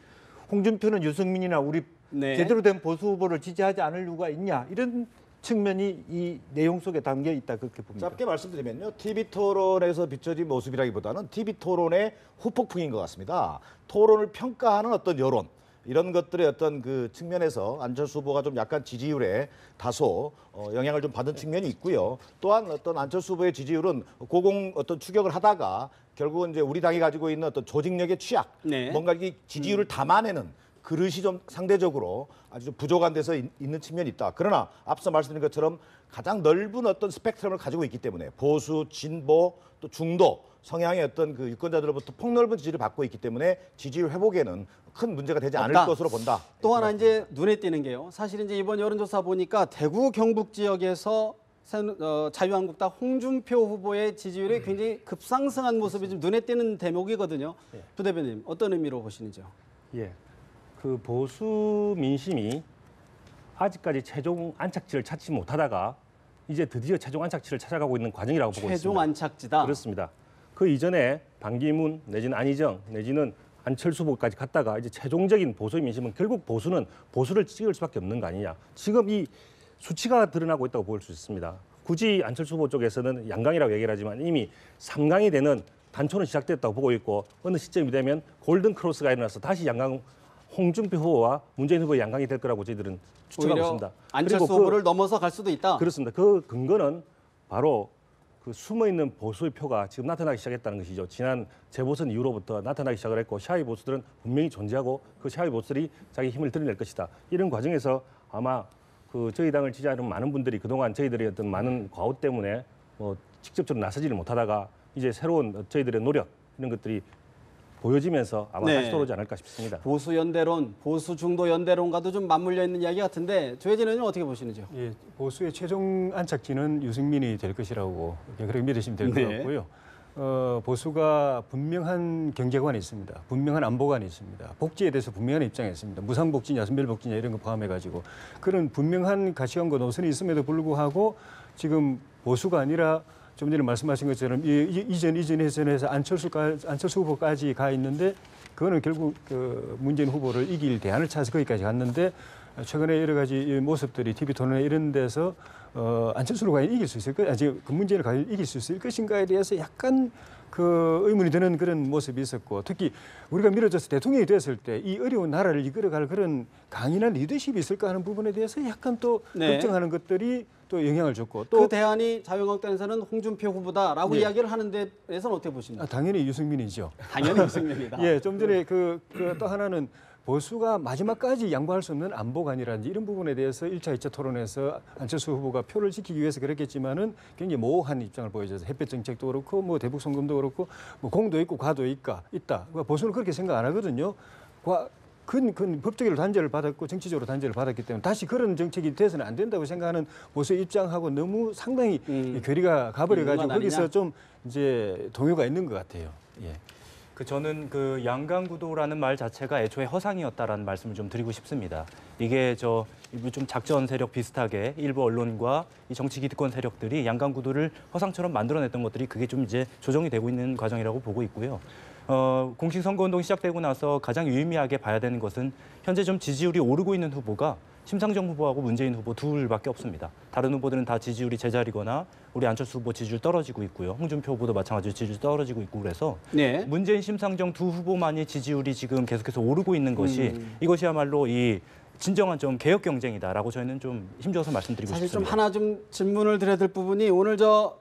홍준표는 유승민이나 우리 제대로 된 보수 후보를 지지하지 않을 이유가 있냐 이런 측면이 이 내용 속에 담겨 있다 그렇게 봅니다. 짧게 말씀드리면요. TV토론에서 비춰진 모습이라기보다는 TV토론의 후폭풍인 것 같습니다. 토론을 평가하는 어떤 여론 이런 것들의 어떤 그 측면에서 안철수 후보가 좀 약간 지지율에 다소 영향을 좀 받은 측면이 있고요. 또한 어떤 안철수 후보의 지지율은 고공 어떤 추격을 하다가 결국은 이제 우리 당이 가지고 있는 어떤 조직력의 취약, 뭔가 이 지지율을 담아내는 그릇이 좀 상대적으로 아주 좀 부족한 데서 있는 측면이 있다. 그러나 앞서 말씀드린 것처럼 가장 넓은 어떤 스펙트럼을 가지고 있기 때문에 보수, 진보, 또 중도 성향의 어떤 그 유권자들로부터 폭넓은 지지를 받고 있기 때문에 지지율 회복에는 큰 문제가 되지 않을 것으로 본다. 또 하나 이제 눈에 띄는 게요. 사실 이제 이번 여론조사 보니까 대구 경북 지역에서 자유한국당 홍준표 후보의 지지율이 굉장히 급상승한 모습이 좀 눈에 띄는 대목이거든요. 부 대표님 어떤 의미로 보시는지요? 그 보수 민심이 아직까지 최종 안착지를 찾지 못하다가 이제 드디어 최종 안착지를 찾아가고 있는 과정이라고 보고 있습니다. 최종 안착지다? 그렇습니다. 그 이전에 반기문 내지는 안희정 내지는 안철수 후보까지 갔다가 이제 최종적인 보수의 민심은 결국 보수를 찍을 수밖에 없는 거 아니냐. 지금 이 수치가 드러나고 있다고 볼 수 있습니다. 굳이 안철수 후보 쪽에서는 양강이라고 얘기를 하지만 이미 3강이 되는 단초는 시작됐다고 보고 있고 어느 시점이 되면 골든 크로스가 일어나서 다시 양강 홍준표 후보와 문재인 후보의 양강이 될 거라고 저희들은 추측하고 있습니다. 안철수 후보를 넘어서 갈 수도 있다? 그렇습니다. 그 근거는 바로 그 숨어있는 보수의 표가 지금 나타나기 시작했다는 것이죠. 지난 재보선 이후로부터 나타나기 시작을 했고 샤이 보수들은 분명히 존재하고 그 샤이 보수들이 자기 힘을 드러낼 것이다. 이런 과정에서 아마 그 저희 당을 지지하는 많은 분들이 그동안 저희들의 어떤 많은 과오 때문에 뭐 직접적으로 나서지를 못하다가 이제 새로운 저희들의 노력 이런 것들이 보여지면서 아마 네. 다시 돌아오지 않을까 싶습니다. 보수 연대론, 보수 중도 연대론과도 좀 맞물려 있는 이야기 같은데 조혜진 의원님 어떻게 보시는지요? 예, 보수의 최종 안착지는 유승민이 될 것이라고 그렇게 믿으시면 될 것 네. 같고요. 보수가 분명한 경제관이 있습니다. 분명한 안보관이 있습니다. 복지에 대해서 분명한 입장이 있습니다. 무상복지냐, 선별복지냐 이런 거 포함해가지고 그런 분명한 가치관과 노선이 있음에도 불구하고 지금 보수가 아니라 좀 전에 말씀하신 것처럼 이전에서 안철수 후보까지 가 있는데 그거는 결국 그 문재인 후보를 이길 대안을 찾아서 거기까지 갔는데 최근에 여러 가지 모습들이 TV 토론회 이런 데서 안철수를 과연 이길 수 있을까? 그 문재인을 과연 이길 수 있을 것인가에 대해서 약간 그 의문이 드는 그런 모습이 있었고 특히 우리가 밀어져서 대통령이 됐을 때 이 어려운 나라를 이끌어갈 그런 강인한 리더십이 있을까 하는 부분에 대해서 약간 또 네. 걱정하는 것들이 또 영향을 줬고 또 그 대안이 자유한국당에서는 홍준표 후보다라고 예. 이야기를 하는 데에서는 어떻게 보십니까? 당연히 유승민이죠. 당연히 유승민이다. 예, 좀 전에 또 하나는 보수가 마지막까지 양보할 수 없는 안보관이라든지 이런 부분에 대해서 1차, 2차 토론에서 안철수 후보가 표를 지키기 위해서 그랬겠지만은 굉장히 모호한 입장을 보여줘서 햇볕 정책도 그렇고 뭐 대북 송금도 그렇고 뭐 공도 있고 과도 있다. 그러니까 보수는 그렇게 생각 안 하거든요. 큰 법적으로 단죄를 받았고 정치적으로 단죄를 받았기 때문에 다시 그런 정책이 돼서는 안 된다고 생각하는 보수의 입장하고 너무 상당히 괴리가 가버려가지고 거기서 좀 이제 동요가 있는 것 같아요. 예. 저는 그 양강구도라는 말 자체가 애초에 허상이었다라는 말씀을 좀 드리고 싶습니다. 이게 좀 작전 세력 비슷하게 일부 언론과 이 정치 기득권 세력들이 양강구도를 허상처럼 만들어냈던 것들이 그게 좀 이제 조정이 되고 있는 과정이라고 보고 있고요. 공식 선거운동이 시작되고 나서 가장 유의미하게 봐야 되는 것은 현재 좀 지지율이 오르고 있는 후보가 심상정 후보하고 문재인 후보 둘밖에 없습니다. 다른 후보들은 다 지지율이 제자리거나 우리 안철수 후보 지지율 떨어지고 있고요. 홍준표 후보도 마찬가지로 지지율 떨어지고 있고 그래서 네. 문재인, 심상정 두 후보만이 지지율이 지금 계속해서 오르고 있는 것이 이것이야말로 이 진정한 좀 개혁 경쟁이다라고 저희는 좀 힘줘서 말씀드리고 사실 싶습니다. 좀 하나 좀 질문을 드려야 될 부분이 오늘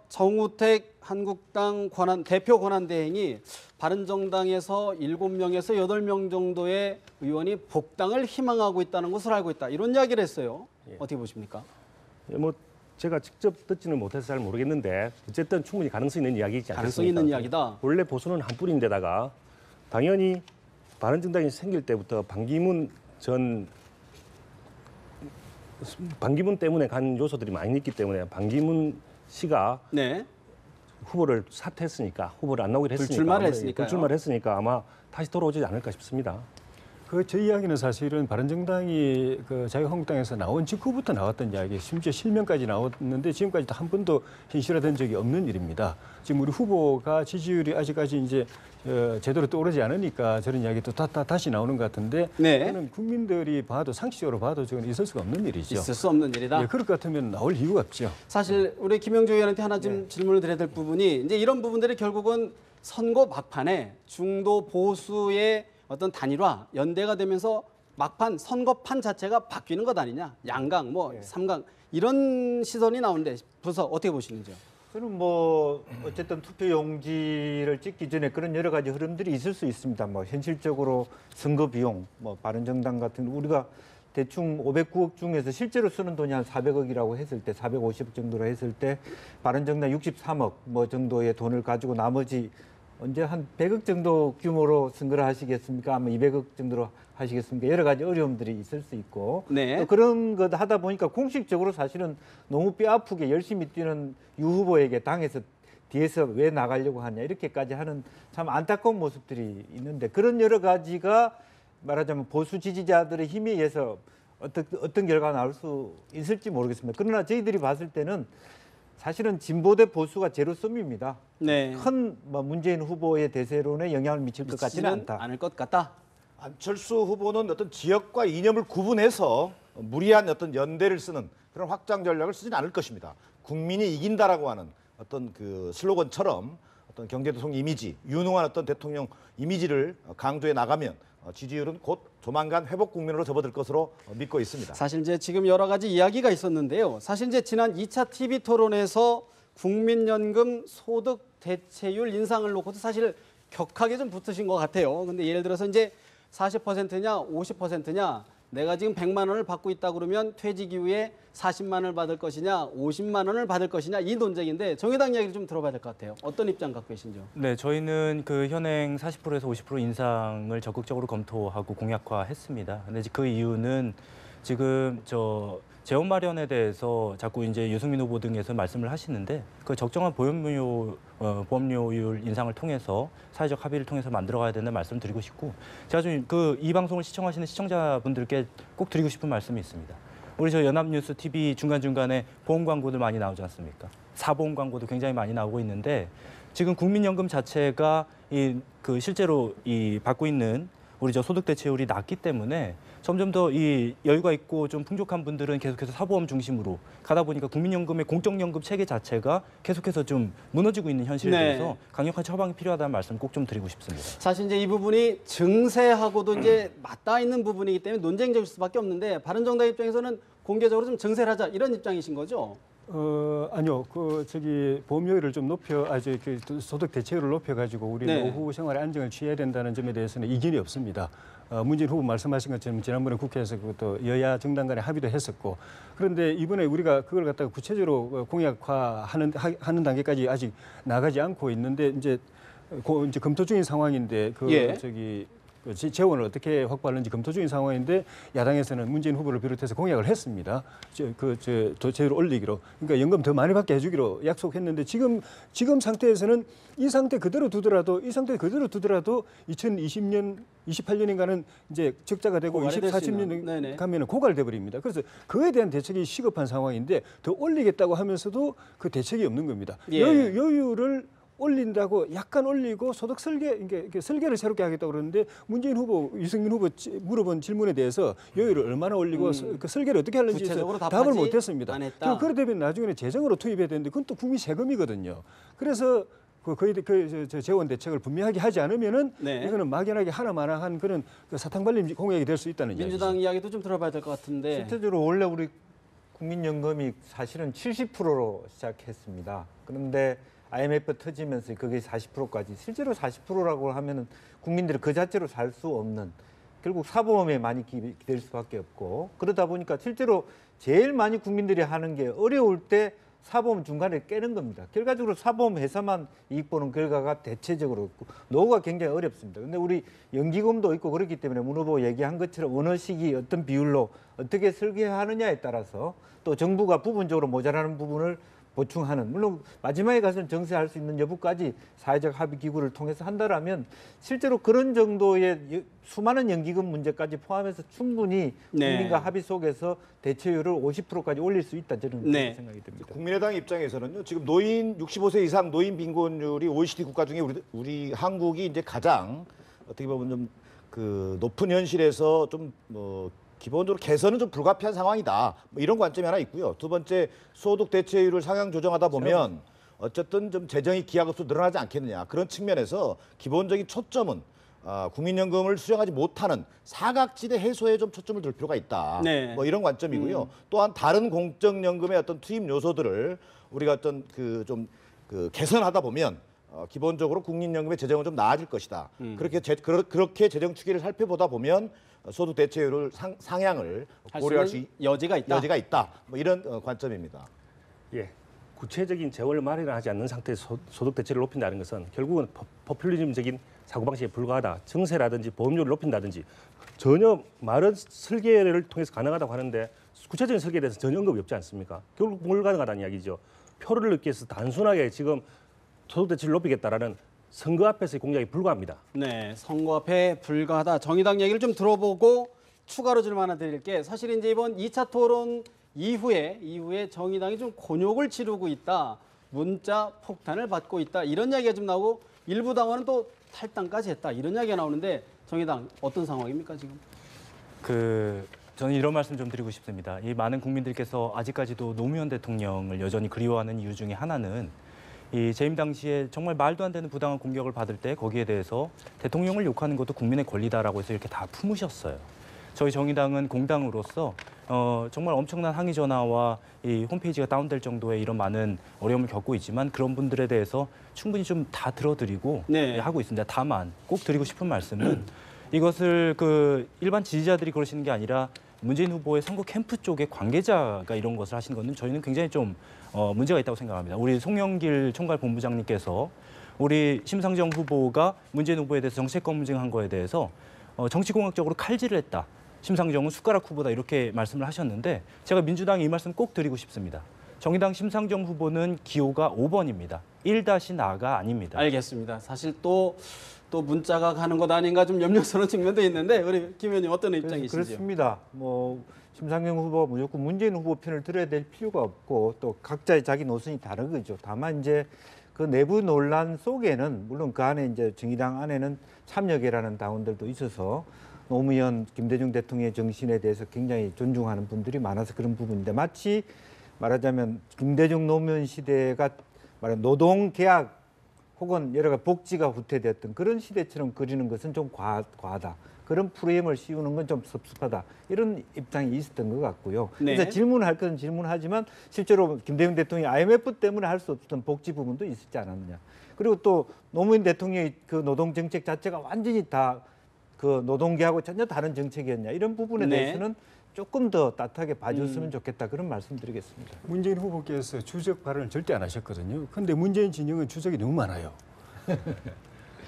정우택 한국당 대표 권한대행이 바른정당에서 7명에서 8명 정도의 의원이 복당을 희망하고 있다는 것을 알고 있다. 이런 이야기를 했어요. 어떻게 보십니까? 뭐 제가 직접 듣지는 못해서 잘 모르겠는데 어쨌든 충분히 가능성이 있는 이야기이지 않습니까? 가능성이 있는 이야기다. 원래 보수는 한 뿌리인데다가 당연히 바른정당이 생길 때부터 반기문 때문에 간 요소들이 많이 있기 때문에 반기문 씨가 네. 후보를 사퇴했으니까 후보를 안 나오기로 했으니까 불출마를 했으니까요. 아마 다시 돌아오지 않을까 싶습니다. 제 이야기는 사실은 바른정당이 자유한국당에서 나온 직후부터 나왔던 이야기, 심지어 실명까지 나왔는데 지금까지도 한 번도 현실화된 적이 없는 일입니다. 지금 우리 후보가 지지율이 아직까지 이제 제대로 떠오르지 않으니까 저런 이야기도 다시 나오는 것 같은데 네. 저는 국민들이 봐도 상식적으로 봐도 저건 있을 수가 없는 일이죠. 있을 수 없는 일이다. 예, 그럴 것 같으면 나올 이유가 없죠. 사실 우리 김영주 의원한테 하나 좀 질문을 드려야 될 부분이 이제 이런 부분들이 결국은 선거 막판에 중도 보수의 어떤 단일화, 연대가 되면서 막판 선거판 자체가 바뀌는 것 아니냐. 양강, 삼강 이런 시선이 나오는데 부서 어떻게 보시는지요? 저는 어쨌든 투표 용지를 찍기 전에 그런 여러 가지 흐름들이 있을 수 있습니다. 현실적으로 선거 비용, 바른정당 같은 우리가 대충 509억 중에서 실제로 쓰는 돈이 한 400억이라고 했을 때 450억 정도로 했을 때 바른정당 63억 정도의 돈을 가지고 나머지 언제 한 100억 정도 규모로 선거를 하시겠습니까? 아마 200억 정도로 하시겠습니까? 여러 가지 어려움들이 있을 수 있고 네. 또 그런 것 하다 보니까 공식적으로 사실은 너무 뼈아프게 열심히 뛰는 유 후보에게 당에서 뒤에서 왜 나가려고 하냐 이렇게까지 하는 참 안타까운 모습들이 있는데 그런 여러 가지가 말하자면 보수 지지자들의 힘에 의해서 어떤 결과가 나올 수 있을지 모르겠습니다. 그러나 저희들이 봤을 때는 사실은 진보 대 보수가 제로섬입니다. 네. 큰 문재인 후보의 대세론에 영향을 미칠 것 같지는 않다. 않을 것 같다. 안철수 후보는 어떤 지역과 이념을 구분해서 무리한 어떤 연대를 쓰는 그런 확장 전략을 쓰지는 않을 것입니다. 국민이 이긴다라고 하는 어떤 그 슬로건처럼 어떤 경제대통령 이미지, 유능한 어떤 대통령 이미지를 강조해 나가면 지지율은 곧 조만간 회복 국면으로 접어들 것으로 믿고 있습니다. 사실 이제 지금 여러 가지 이야기가 있었는데요. 사실 이제 지난 2차 TV 토론에서 국민연금 소득 대체율 인상을 놓고도 사실 격하게 좀 붙으신 것 같아요. 근데 예를 들어서 이제 40%냐 50%냐 내가 지금 100만 원을 받고 있다 그러면 퇴직 이후에 40만 원을 받을 것이냐 50만 원을 받을 것이냐 이 논쟁인데 정의당 이야기를 좀 들어봐야 될 것 같아요. 어떤 입장 갖고 계신지요? 네, 저희는 그 현행 40%에서 50% 인상을 적극적으로 검토하고 공약화했습니다. 근데 그 이유는 지금 재원 마련에 대해서 자꾸 이제 유승민 후보 등에서 말씀을 하시는데 그 적정한 보험료율 인상을 통해서 사회적 합의를 통해서 만들어가야 된다는 말씀을 드리고 싶고 제가 좀 이 방송을 시청하시는 시청자분들께 꼭 드리고 싶은 말씀이 있습니다. 우리 저 연합뉴스 TV 중간중간에 보험 광고들 많이 나오지 않습니까? 사보험 광고도 굉장히 많이 나오고 있는데 지금 국민연금 자체가 실제로 받고 있는 우리 저 소득 대체율이 낮기 때문에 점점 더 이 여유가 있고 좀 풍족한 분들은 계속해서 사보험 중심으로 가다 보니까 국민연금의 공적연금 체계 자체가 계속해서 좀 무너지고 있는 현실에 대해서 강력한 처방이 필요하다는 말씀 꼭 좀 드리고 싶습니다. 사실 이제 이 부분이 증세하고도 이제 맞닿아 있는 부분이기 때문에 논쟁적일 수밖에 없는데 바른정당 입장에서는 공개적으로 좀 증세를 하자 이런 입장이신 거죠? 아니요. 보험료율을 좀 소득 대체율을 높여가지고 우리 노후 생활의 안정을 취해야 된다는 점에 대해서는 이견이 없습니다. 문재인 후보 말씀하신 것처럼 지난번에 국회에서 그것도 여야 정당 간에 합의도 했었고 그런데 이번에 우리가 그걸 갖다가 구체적으로 공약화하는 단계까지 아직 나가지 않고 있는데 이제 검토 중인 상황인데 재원을 어떻게 확보하는지 검토 중인 상황인데 야당에서는 문재인 후보를 비롯해서 공약을 했습니다. 대체율을 올리기로. 그러니까 연금 더 많이 받게 해주기로 약속했는데 지금 상태에서는 이 상태 그대로 두더라도 2020년, 28년인가는 이제 적자가 되고 24년 가면은 고갈돼 버립니다. 그래서 그에 대한 대책이 시급한 상황인데 더 올리겠다고 하면서도 그 대책이 없는 겁니다. 여유를 올린다고 약간 올리고 소득 설계를 새롭게 하겠다고 그러는데 문재인 후보, 유승민 후보 물어본 질문에 대해서 여유를 얼마나 올리고 그 설계를 어떻게 하는지 답을 못했습니다. 그러다면 나중에는 재정으로 투입해야 되는데 그건 또 국민 세금이거든요. 그래서 재원 대책을 분명하게 하지 않으면은 이거는 막연하게 하나마나한 그런 사탕발림 공약이 될 수 있다는 이야기죠. 민주당 이야기도 좀 들어봐야 될 것 같은데. 실제로 원래 우리 국민연금이 사실은 70%로 시작했습니다. 그런데 IMF 터지면서 그게 40%까지 실제로 40%라고 하면은 국민들이 그 자체로 살 수 없는 결국 사보험에 많이 기댈 수밖에 없고 그러다 보니까 실제로 제일 많이 국민들이 하는 게 어려울 때 사보험 중간에 깨는 겁니다. 결과적으로 사보험 회사만 이익 보는 결과가 대체적으로 없고 노후가 굉장히 어렵습니다. 그런데 우리 연기금도 있고 그렇기 때문에 문 후보 얘기한 것처럼 어느 시기 어떤 비율로 어떻게 설계하느냐에 따라서 또 정부가 부분적으로 모자라는 부분을 보충하는 물론 마지막에 가서는 정세할 수 있는 여부까지 사회적 합의 기구를 통해서 한다라면 실제로 그런 정도의 수많은 연기금 문제까지 포함해서 충분히 국민과 합의 속에서 대체율을 50%까지 올릴 수 있다 저는 그렇게 생각이 듭니다. 국민의당 입장에서는요. 지금 노인 65세 이상 노인 빈곤율이 OECD 국가 중에 우리 한국이 이제 가장 어떻게 보면 좀 높은 현실에서 좀 기본적으로 개선은 좀 불가피한 상황이다. 이런 관점이 하나 있고요. 두 번째, 소득 대체율을 상향 조정하다 보면 어쨌든 좀 재정이 기하급수 늘어나지 않겠느냐. 그런 측면에서 기본적인 초점은 국민연금을 수령하지 못하는 사각지대 해소에 좀 초점을 둘 필요가 있다. 이런 관점이고요. 또한 다른 공적연금의 어떤 투입 요소들을 우리가 어떤 개선하다 보면 기본적으로 국민연금의 재정은 좀 나아질 것이다. 그렇게 재정 추이를 살펴보다 보면 소득 대체율을 상향을 고려할 수 여지가 있다. 이런 관점입니다. 예, 구체적인 재원을 마련하지 않는 상태에서 소득 대체율을 높인다는 것은 결국은 포퓰리즘적인 사고방식에 불과하다. 증세라든지 보험료를 높인다든지 전혀 마른 설계를 통해서 가능하다고 하는데 구체적인 설계에 대해서 전혀 언급이 없지 않습니까? 결국 뭘 가능하다는 이야기죠. 표를 넣기 위해서 단순하게 지금 소득 대체율을 높이겠다라는 선거 앞에서의 공약이 불과합니다. 네, 선거 앞에 불과하다. 정의당 얘기를 좀 들어보고 추가로 질문 하나 드릴게. 사실 이제 이번 2차 토론 이후에 정의당이 좀 곤욕을 치르고 있다. 문자 폭탄을 받고 있다. 이런 이야기가 좀 나오고 일부 당원은 또 탈당까지 했다. 이런 이야기가 나오는데 정의당 어떤 상황입니까 지금? 저는 이런 말씀 좀 드리고 싶습니다. 이 많은 국민들께서 아직까지도 노무현 대통령을 여전히 그리워하는 이유 중에 하나는 이 재임 당시에 정말 말도 안 되는 부당한 공격을 받을 때 거기에 대해서 대통령을 욕하는 것도 국민의 권리다라고 해서 이렇게 다 품으셨어요. 저희 정의당은 공당으로서 정말 엄청난 항의 전화와 이 홈페이지가 다운될 정도의 이런 많은 어려움을 겪고 있지만 그런 분들에 대해서 충분히 좀 다 들어드리고 하고 있습니다. 다만 꼭 드리고 싶은 말씀은 이것을 그 일반 지지자들이 그러시는 게 아니라 문재인 후보의 선거 캠프 쪽의 관계자가 이런 것을 하시는 것은 저희는 굉장히 좀 문제가 있다고 생각합니다. 우리 송영길 총괄본부장님께서 우리 심상정 후보가 문재인 후보에 대해서 정책 검증한 거에 대해서 정치공학적으로 칼질을 했다. 심상정은 숟가락 후보다 이렇게 말씀을 하셨는데 제가 민주당에 이 말씀 꼭 드리고 싶습니다. 정의당 심상정 후보는 기호가 5번입니다. 1-4가 아닙니다. 알겠습니다. 사실 또 문자가 가는 것 아닌가 좀 염려스러운 측면도 있는데 우리 김 의원님 어떤 입장이신지요? 그렇습니다. 뭐 심상정 후보 무조건 문재인 후보 편을 들어야 될 필요가 없고 또 각자의 자기 노선이 다른 거죠. 다만 이제 그 내부 논란 속에는 물론 그 안에 이제 정의당 안에는 참여계라는 당원들도 있어서 노무현 김대중 대통령의 정신에 대해서 굉장히 존중하는 분들이 많아서 그런 부분인데 마치 말하자면 김대중 노무현 시대가 말하는 노동계약 혹은 여러 가지 복지가 후퇴되었던 그런 시대처럼 그리는 것은 좀 과하다. 그런 프레임을 씌우는 건 좀 섭섭하다. 이런 입장이 있었던 것 같고요. 네. 그래서 질문할 것은 질문하지만 실제로 김대중 대통령이 IMF 때문에 할 수 없었던 복지 부분도 있었지 않았느냐. 그리고 또 노무현 대통령의 그 노동 정책 자체가 완전히 다 그 노동계하고 전혀 다른 정책이었냐. 이런 부분에 네. 대해서는 조금 더 따뜻하게 봐줬으면 좋겠다. 그런 말씀드리겠습니다. 문재인 후보께서 주적 발언을 절대 안 하셨거든요. 그런데 문재인 진영은 주적이 너무 많아요.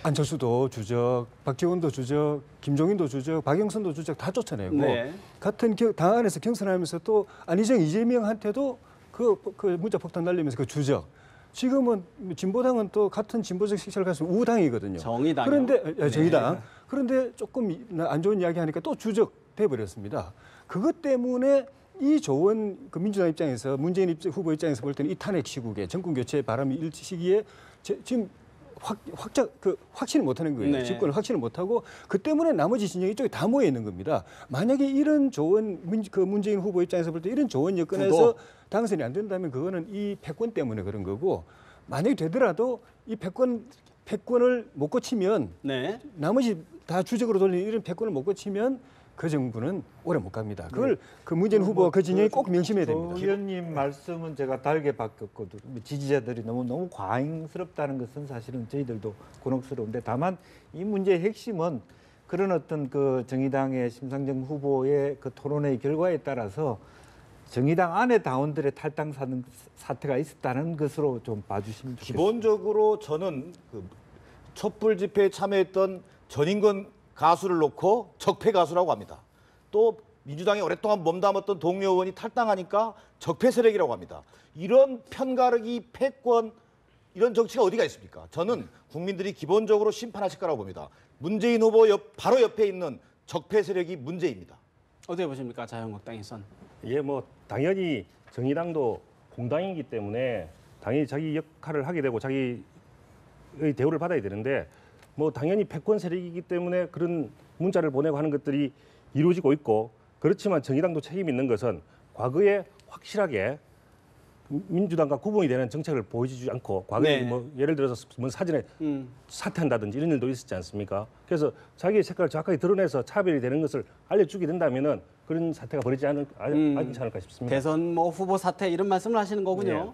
안철수도 주적, 박지원도 주적, 김종인도 주적, 박영선도 주적 다 쫓아내고 네. 같은 당 안에서 경선하면서 또 안희정, 이재명한테도 그 문자 폭탄 날리면서 그 주적. 지금은 진보당은 또 같은 진보적 식사를 가지고 우당이거든요. 정의당이요? 그런데 정의당. 네. 그런데 조금 안 좋은 이야기 하니까 또 주적 돼버렸습니다. 그것 때문에 이 좋은 그 민주당 입장에서 문재인 후보 입장에서 볼 때는 이 탄핵 시국에 정권 교체 바람이 일치 시기에 지금 확신을 못하는 거예요. 네. 집권을 확신을 못하고 그 때문에 나머지 진영이 이쪽에 다 모여 있는 겁니다. 만약에 이런 좋은 문재인 후보 입장에서 볼 때 이런 좋은 여건에서 당선이 안 된다면 그거는 이 패권 때문에 그런 거고 만약에 되더라도 이 패권을 못 고치면 네. 나머지 다 주적으로 돌리는 이런 패권을 못 고치면 그 정부는 오래 못 갑니다. 그걸 그 문재인 후보 그 진영이 꼭 명심해야 됩니다. 의원님 말씀은 제가 다르게 바뀌었거든요. 지지자들이 너무 과잉스럽다는 것은 사실은 저희들도 곤혹스러운데 다만 이 문제의 핵심은 그런 어떤 그 정의당의 심상정 후보의 그 토론의 결과에 따라서 정의당 안에 당원들의 탈당 사태가 있었다는 것으로 좀 봐주시면 좋겠습니다. 기본적으로 저는 그 촛불 집회에 참여했던 전인권 가수를 놓고 적폐 가수라고 합니다. 또 민주당에 오랫동안 몸담았던 동료 의원이 탈당하니까 적폐 세력이라고 합니다. 이런 편가르기, 패권 이런 정치가 어디가 있습니까? 저는 국민들이 기본적으로 심판하실 거라고 봅니다. 문재인 후보 바로 옆에 있는 적폐 세력이 문제입니다. 어떻게 보십니까? 자유한국당에선. 예, 뭐 당연히 정의당도 공당이기 때문에 당연히 자기 역할을 하게 되고 자기의 대우를 받아야 되는데 뭐 당연히 패권 세력이기 때문에 그런 문자를 보내고 하는 것들이 이루어지고 있고 그렇지만 정의당도 책임 있는 것은 과거에 확실하게 민주당과 구분이 되는 정책을 보여주지 않고 과거에 네. 뭐 예를 들어서 뭐 사전에 사퇴한다든지 이런 일도 있었지 않습니까? 그래서 자기의 색깔을 정확하게 드러내서 차별이 되는 것을 알려주게 된다면은 그런 사태가 벌어지지 않지 않을까 싶습니다. 대선 뭐 후보 사퇴 이런 말씀을 하시는 거군요. 네.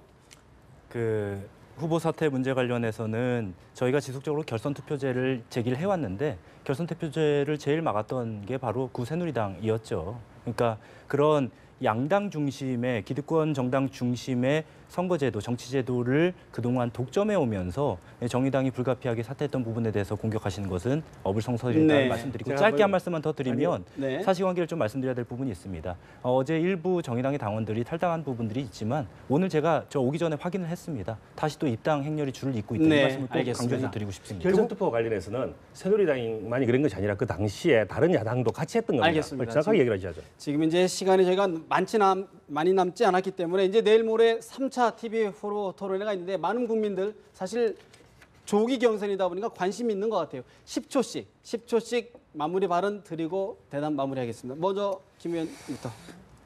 그 후보 사퇴 문제 관련해서는 저희가 지속적으로 결선 투표제를 제기를 해왔는데 결선 투표제를 제일 막았던 게 바로 새누리당이었죠. 그러니까 그런 양당 중심의 기득권 정당 중심의 선거제도, 정치제도를 그동안 독점해 오면서 정의당이 불가피하게 사퇴했던 부분에 대해서 공격하시는 것은 어불성설이라는 네. 말씀드리고 짧게 한 말씀만 더 드리면 네. 사실관계를 좀 말씀드려야 될 부분이 있습니다. 어제 일부 정의당의 당원들이 탈당한 부분들이 있지만 오늘 제가 오기 전에 확인을 했습니다. 다시 또 입당 행렬이 줄을 잇고 있다는 네, 말씀을 꼭 알겠습니다. 강조해서 드리고 싶습니다. 결선 투표 관련해서는 새누리당만이 그런 것이 아니라 그 당시에 다른 야당도 같이 했던 겁니다. 알겠습니다. 정확하게 얘기를 하셔야죠. 지금 이제 시간이 저희가 많이 남지 않았기 때문에 이제 내일 모레 3차 TV 후보 토론회가 있는데 많은 국민들 사실 조기 경선이다 보니까 관심이 있는 것 같아요. 10초씩 마무리 발언 드리고 대담 마무리하겠습니다. 먼저 김 의원부터.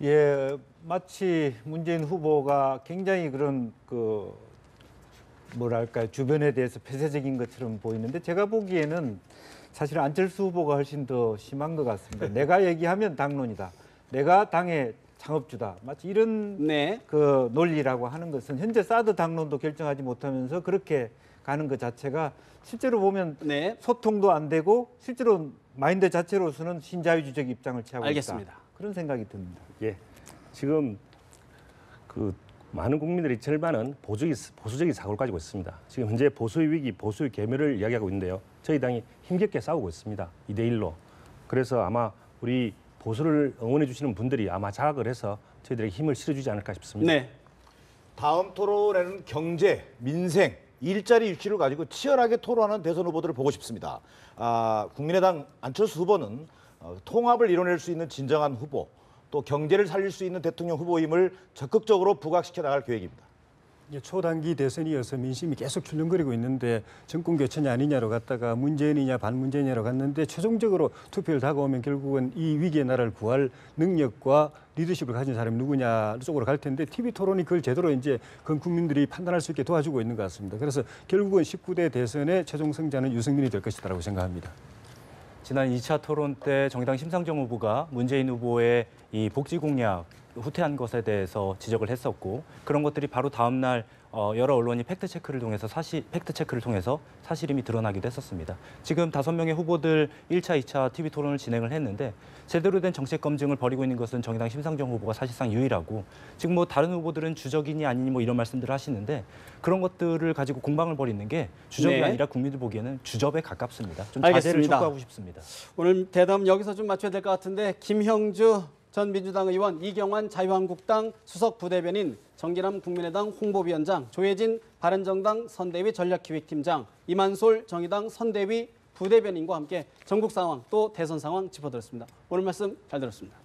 예, 마치 문재인 후보가 굉장히 그런 그 뭐랄까 주변에 대해서 폐쇄적인 것처럼 보이는데 제가 보기에는 사실 안철수 후보가 훨씬 더 심한 것 같습니다. 내가 얘기하면 당론이다. 내가 당의 창업주다. 마치 이런 네. 그 논리라고 하는 것은 현재 사드 당론도 결정하지 못하면서 그렇게 가는 것 자체가 실제로 보면 네. 소통도 안 되고 실제로 마인드 자체로서는 신자유주의적 입장을 취하고 알겠습니다. 있다. 그런 생각이 듭니다. 예, 지금 그 많은 국민들이 절반은 보수적인 사고를 가지고 있습니다. 지금 현재 보수의 위기, 보수의 괴멸을 이야기하고 있는데요. 저희 당이 힘겹게 싸우고 있습니다. 2대1로. 그래서 아마 우리 보수를 응원해 주시는 분들이 아마 자각을 해서 저희들에게 힘을 실어주지 않을까 싶습니다. 네. 다음 토론에는 경제, 민생, 일자리 유치를 가지고 치열하게 토론하는 대선 후보들을 보고 싶습니다. 국민의당 안철수 후보는 통합을 이뤄낼 수 있는 진정한 후보, 또 경제를 살릴 수 있는 대통령 후보임을 적극적으로 부각시켜 나갈 계획입니다. 초단기 대선이어서 민심이 계속 출렁거리고 있는데 정권 교체냐 아니냐로 갔다가 문재인이냐 반문재인이냐로 갔는데 최종적으로 투표를 다가오면 결국은 이 위기의 나라를 구할 능력과 리더십을 가진 사람이 누구냐 쪽으로 갈 텐데 TV 토론이 그걸 제대로 이제 그 국민들이 판단할 수 있게 도와주고 있는 것 같습니다. 그래서 결국은 19대 대선의 최종 승자는 유승민이 될 것이라고 생각합니다. 지난 2차 토론 때 정의당 심상정 후보가 문재인 후보의 이 복지 공약 후퇴한 것에 대해서 지적을 했었고 그런 것들이 바로 다음 날 여러 언론이 팩트 체크를 통해서 사실임이 드러나기도 했었습니다. 지금 5명의 후보들 1차, 2차 TV 토론을 진행을 했는데 제대로 된 정책 검증을 벌이고 있는 것은 정의당 심상정 후보가 사실상 유일하고 지금 뭐 다른 후보들은 주적이니 아니니 뭐 이런 말씀들을 하시는데 그런 것들을 가지고 공방을 벌이는 게 주적이 네. 아니라 국민들 보기에는 주접에 가깝습니다. 좀 알겠습니다. 자제를 촉구하고 싶습니다. 오늘 대담 여기서 좀 맞춰야 될 것 같은데 김형주 전 민주당 의원, 이경환 자유한국당 수석 부대변인, 정기남 국민의당 홍보위원장, 조혜진 바른정당 선대위 전략기획팀장, 이만솔 정의당 선대위 부대변인과 함께 전국 상황 또 대선 상황 짚어드렸습니다. 오늘 말씀 잘 들었습니다.